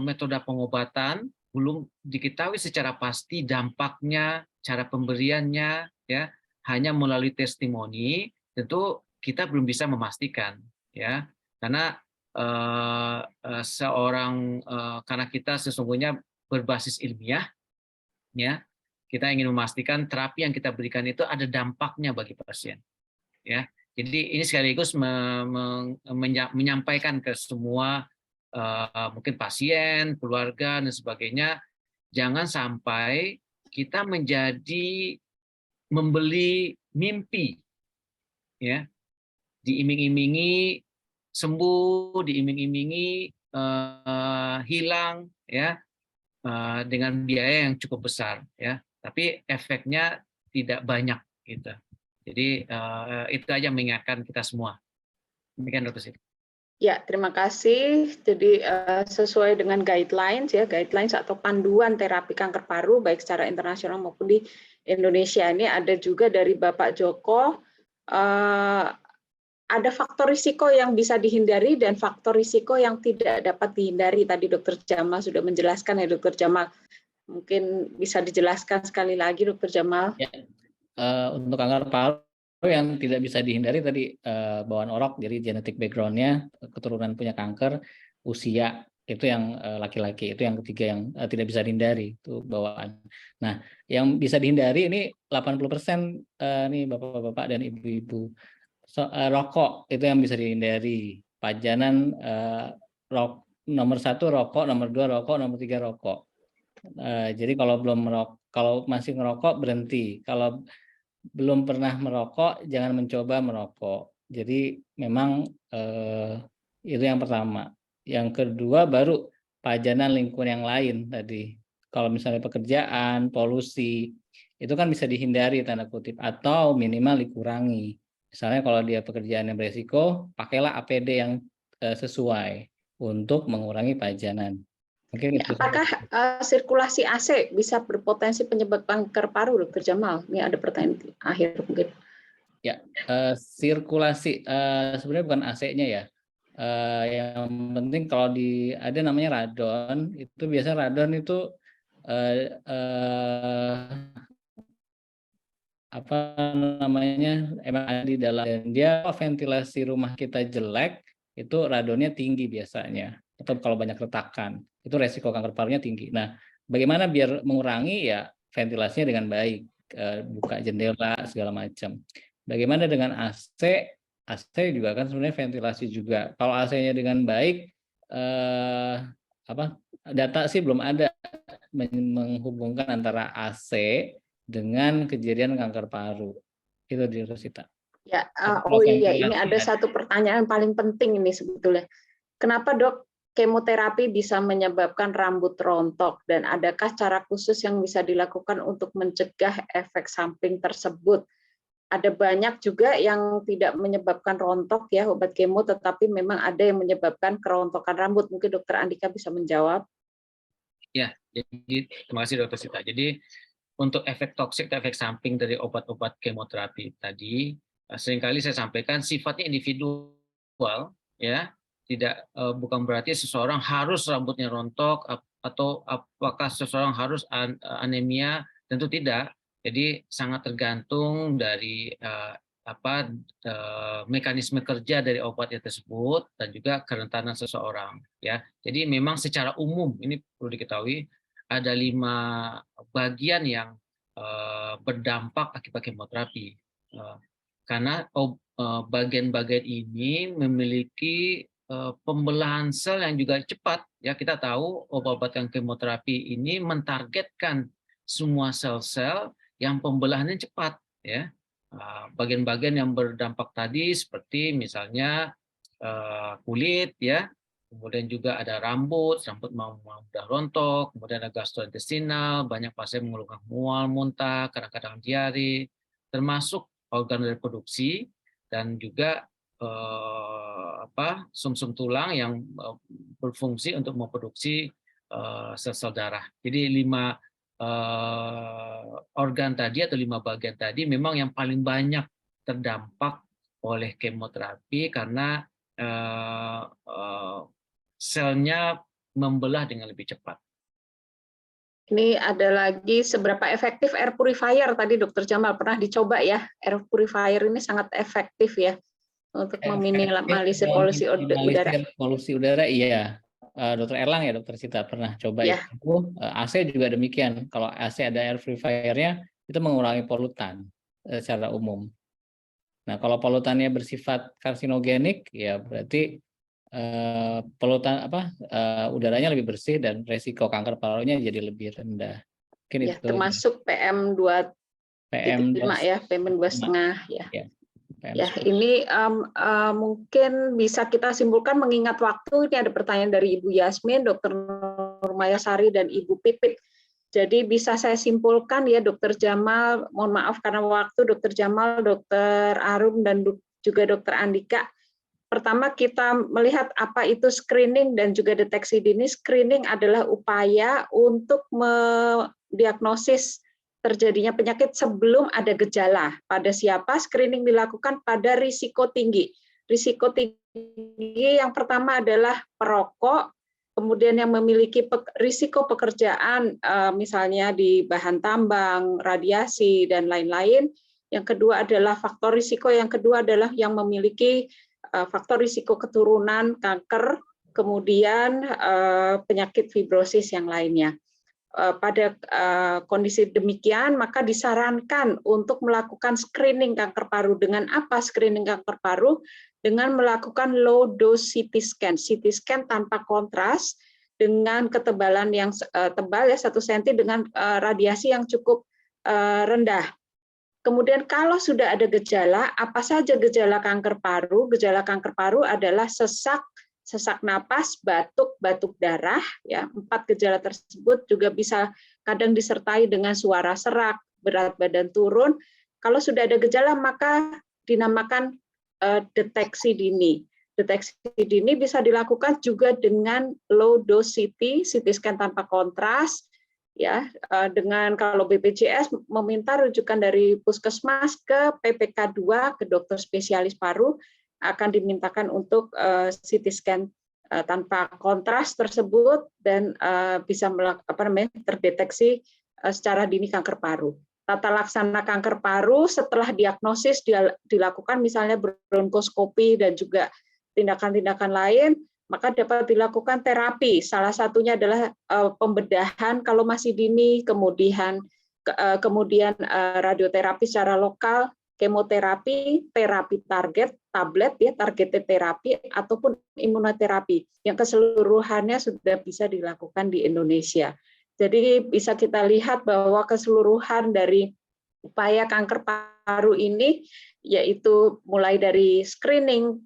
metode pengobatan belum diketahui secara pasti dampaknya, cara pemberiannya, ya, hanya melalui testimoni, tentu kita belum bisa memastikan, ya, karena karena kita sesungguhnya berbasis ilmiah, ya, kita ingin memastikan terapi yang kita berikan itu ada dampaknya bagi pasien, ya. Jadi ini sekaligus menyampaikan ke semua mungkin pasien, keluarga dan sebagainya, jangan sampai kita membeli mimpi, ya, diiming-imingi sembuh, diiming-imingi hilang, ya, dengan biaya yang cukup besar, ya, tapi efeknya tidak banyak gitu. Jadi itu aja mengingatkan kita semua. Demikian Dokter Siti. Ya, terima kasih. Jadi sesuai dengan guidelines ya, guidelines atau panduan terapi kanker paru baik secara internasional maupun di Indonesia, ini ada juga dari Bapak Joko, ada faktor risiko yang bisa dihindari dan faktor risiko yang tidak dapat dihindari. Tadi Dokter Jamal sudah menjelaskan ya Dokter Jamal. Mungkin bisa dijelaskan sekali lagi Dokter Jamal. Ya. Untuk kanker paru yang tidak bisa dihindari tadi bawaan orok, jadi genetic background-nya, keturunan punya kanker, usia, itu yang laki-laki, itu yang ketiga yang tidak bisa dihindari, itu bawaan. Nah, yang bisa dihindari ini 80% nih bapak-bapak dan ibu-ibu. Rokok itu yang bisa dihindari, pajanan nomor 1 rokok, nomor 2 rokok, nomor 3 rokok. Jadi kalau masih ngerokok berhenti, kalau belum pernah merokok jangan mencoba merokok. Jadi memang itu yang pertama. Yang kedua baru pajanan lingkungan yang lain tadi. Kalau misalnya pekerjaan, polusi, itu kan bisa dihindari tanda kutip atau minimal dikurangi. Misalnya kalau dia pekerjaan yang beresiko, pakailah APD yang sesuai untuk mengurangi pajanan. Mungkin itu. Apakah sirkulasi AC bisa berpotensi penyebab kanker paru, Dr. Jamal? Ini ada pertanyaan akhir mungkin. Ya, sirkulasi sebenarnya bukan AC-nya ya. Yang penting kalau ada namanya radon, itu biasa radon itu apa namanya, emang ada di dalam, dan dia ventilasi rumah kita jelek, itu radonnya tinggi biasanya, atau kalau banyak retakan itu resiko kanker parunya tinggi. Nah, bagaimana biar mengurangi? Ya ventilasinya dengan baik, buka jendela segala macam. Bagaimana dengan AC? AC juga kan sebenarnya ventilasi juga. Kalau AC-nya dengan baik, data sih belum ada menghubungkan antara AC dengan kejadian kanker paru. Itu di Rosita. Ya, oh iya, ini ada satu pertanyaan paling penting ini sebetulnya. Kenapa, Dok, kemoterapi bisa menyebabkan rambut rontok, dan adakah cara khusus yang bisa dilakukan untuk mencegah efek samping tersebut? Ada banyak juga yang tidak menyebabkan rontok ya obat kemo, tetapi memang ada yang menyebabkan kerontokan rambut. Mungkin Dokter Andika bisa menjawab. Ya, jadi terima kasih Dr. Sita. Jadi untuk efek toksik atau efek samping dari obat-obat kemoterapi tadi, seringkali saya sampaikan sifatnya individual, ya, tidak bukan berarti seseorang harus rambutnya rontok atau apakah seseorang harus anemia, tentu tidak. Jadi sangat tergantung dari mekanisme kerja dari obatnya tersebut dan juga kerentanan seseorang, ya. Jadi memang secara umum ini perlu diketahui ada 5 bagian yang berdampak akibat kemoterapi, karena bagian-bagian ini memiliki pembelahan sel yang juga cepat, ya. Kita tahu obat-obatan kemoterapi ini mentargetkan semua sel-sel yang pembelahannya cepat, ya. Bagian-bagian yang berdampak tadi seperti misalnya kulit, ya, kemudian juga ada rambut mudah rontok, kemudian ada gastrointestinal, banyak pasien mengeluhkan mual, muntah, kadang-kadang diare, termasuk organ reproduksi dan juga sumsum tulang yang berfungsi untuk memproduksi sel-sel darah. Jadi 5 organ tadi atau 5 bagian tadi memang yang paling banyak terdampak oleh kemoterapi karena selnya membelah dengan lebih cepat. Ini ada lagi, seberapa efektif air purifier tadi Dokter Jamal pernah dicoba ya? Air purifier ini sangat efektif ya untuk meminimalisir polusi udara. Polusi udara, iya. Dokter Erlang ya, Dokter Sita pernah coba ya. itu. AC juga demikian. Kalau AC ada air purifier-nya, itu mengurangi polutan secara umum. Nah, kalau polutannya bersifat karsinogenik, ya berarti polutan udaranya lebih bersih dan resiko kanker parunya jadi lebih rendah. Mungkin ya, itu termasuk PM2,5 ya, PM2,5 ya. Ya, ini mungkin bisa kita simpulkan mengingat waktu. Ini ada pertanyaan dari Ibu Yasmin, Dr. Nurmayasari, dan Ibu Pipit. Jadi bisa saya simpulkan ya, Dr. Jamal, mohon maaf karena waktu, Dr. Jamal, Dr. Arum, dan juga Dr. Andika. Pertama, kita melihat apa itu screening dan juga deteksi dini. Screening adalah upaya untuk mendiagnosis terjadinya penyakit sebelum ada gejala. Pada siapa? Screening dilakukan pada risiko tinggi. Risiko tinggi yang pertama adalah perokok, kemudian yang memiliki risiko pekerjaan, misalnya di bahan tambang, radiasi, dan lain-lain. Yang kedua adalah faktor risiko, yang kedua adalah yang memiliki faktor risiko keturunan, kanker, kemudian penyakit fibrosis yang lainnya. Pada kondisi demikian, maka disarankan untuk melakukan screening kanker paru. Dengan apa screening kanker paru? Dengan melakukan low dose CT scan. CT scan tanpa kontras, dengan ketebalan yang tebal ya 1 cm, dengan radiasi yang cukup rendah. Kemudian kalau sudah ada gejala, apa saja gejala kanker paru? Gejala kanker paru adalah sesak napas, batuk darah. Ya, 4 gejala tersebut juga bisa kadang disertai dengan suara serak, berat badan turun. Kalau sudah ada gejala, maka dinamakan deteksi dini. deteksi dini bisa dilakukan juga dengan low dose CT scan tanpa kontras, ya. Dengan kalau BPJS meminta rujukan dari puskesmas ke PPK 2 ke dokter spesialis paru akan dimintakan untuk CT scan tanpa kontras tersebut dan bisa terdeteksi secara dini kanker paru. Tata laksana kanker paru setelah diagnosis dilakukan misalnya bronkoskopi dan juga tindakan-tindakan lain, maka dapat dilakukan terapi. Salah satunya adalah pembedahan kalau masih dini, kemudian radioterapi secara lokal, kemoterapi, terapi target, tablet ya, targeted terapi ataupun imunoterapi yang keseluruhannya sudah bisa dilakukan di Indonesia. Jadi bisa kita lihat bahwa keseluruhan dari upaya kanker paru ini yaitu mulai dari screening,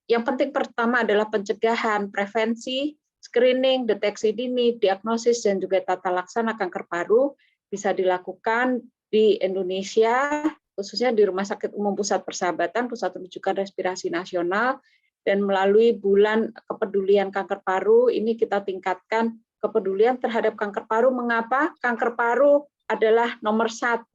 yang penting pertama adalah pencegahan, prevensi, screening, deteksi dini, diagnosis dan juga tata laksana kanker paru bisa dilakukan di Indonesia, khususnya di Rumah Sakit Umum Pusat Persahabatan, Pusat Rujukan Respirasi Nasional, dan melalui bulan kepedulian kanker paru ini kita tingkatkan kepedulian terhadap kanker paru. Mengapa? Kanker paru adalah nomor 1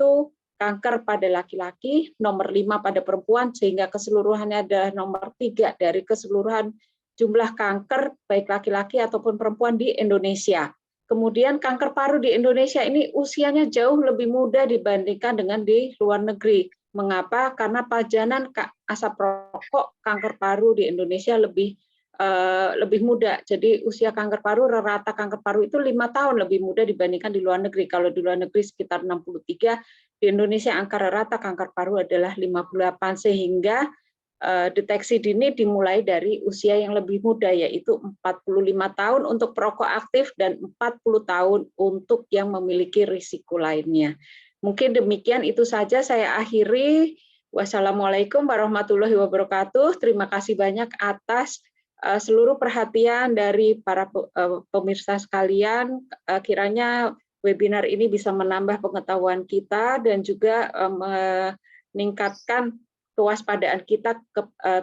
kanker pada laki-laki, nomor 5 pada perempuan, sehingga keseluruhannya adalah nomor 3 dari keseluruhan jumlah kanker baik laki-laki ataupun perempuan di Indonesia. Kemudian kanker paru di Indonesia ini usianya jauh lebih muda dibandingkan dengan di luar negeri. Mengapa? Karena pajanan asap rokok kanker paru di Indonesia lebih muda. Jadi usia kanker paru, rata kanker paru itu 5 tahun lebih muda dibandingkan di luar negeri. Kalau di luar negeri sekitar 63, di Indonesia angka rata kanker paru adalah 58, sehingga deteksi dini dimulai dari usia yang lebih muda, yaitu 45 tahun untuk perokok aktif dan 40 tahun untuk yang memiliki risiko lainnya. Mungkin demikian, itu saja saya akhiri. Wassalamualaikum warahmatullahi wabarakatuh. Terima kasih banyak atas seluruh perhatian dari para pemirsa sekalian. Kiranya webinar ini bisa menambah pengetahuan kita dan juga meningkatkan kewaspadaan kita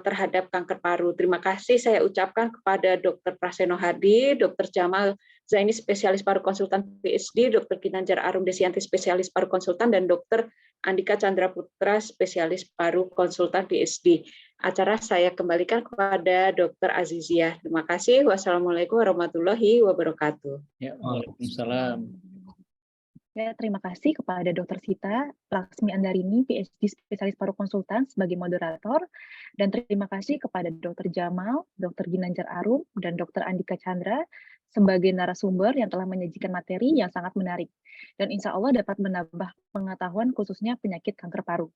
terhadap kanker paru. Terima kasih saya ucapkan kepada Dr. Praseno Hadi, Dr. Jamal Zaini, spesialis paru konsultan PhD, Dr. Ginanjar Arum Desianti, spesialis paru konsultan, dan Dr. Andika Chandra Putra, spesialis paru konsultan PhD. Acara saya kembalikan kepada Dr. Azizia. Terima kasih. Wassalamualaikum warahmatullahi wabarakatuh. Ya, waalaikumsalam. Ya, terima kasih kepada Dr. Sita Laksmi Andarini, PhD spesialis paru konsultan sebagai moderator, dan terima kasih kepada Dr. Jamal, Dr. Ginanjar Arum, dan Dr. Andika Chandra sebagai narasumber yang telah menyajikan materi yang sangat menarik, dan insya Allah dapat menambah pengetahuan khususnya penyakit kanker paru.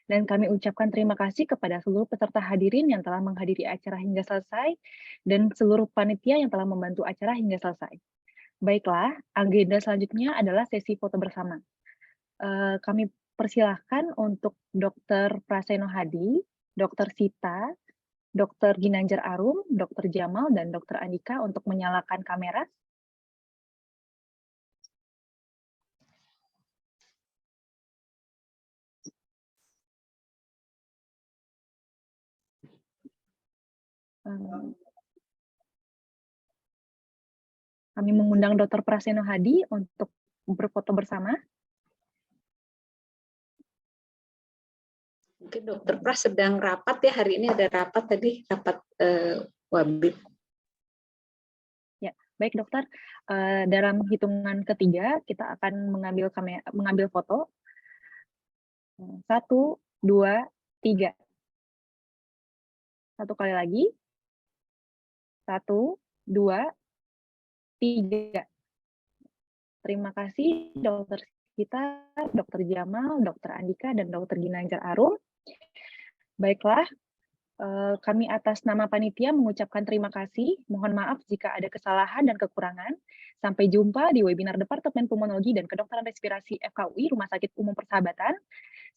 Dan kami ucapkan terima kasih kepada seluruh peserta hadirin yang telah menghadiri acara hingga selesai, dan seluruh panitia yang telah membantu acara hingga selesai. Baiklah, agenda selanjutnya adalah sesi foto bersama. Kami persilahkan untuk Dr. Praseno Hadi, Dr. Sita, Dr. Ginanjar Arum, Dr. Jamal, dan Dr. Andika untuk menyalakan kamera. Kami mengundang Dr. Praseno Hadi untuk berfoto bersama. Mungkin Dr. Pras sedang rapat ya, hari ini ada rapat tadi, rapat Wabib. Ya, baik dokter. Dalam hitungan ketiga kita akan mengambil foto. 1, 2, 3. Satu kali lagi. 1, 2, 3. Terima kasih Dr. Sita, Dr. Jamal, Dr. Andika, dan Dr. Ginanjar Arum. Baiklah, kami atas nama panitia mengucapkan terima kasih. Mohon maaf jika ada kesalahan dan kekurangan. Sampai jumpa di webinar Departemen Pulmonologi dan Kedokteran Respirasi FKUI Rumah Sakit Umum Persahabatan.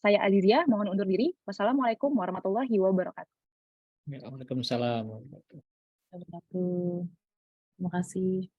Saya Azizia, mohon undur diri. Wassalamualaikum warahmatullahi wabarakatuh. Waalaikumsalam. Terima kasih.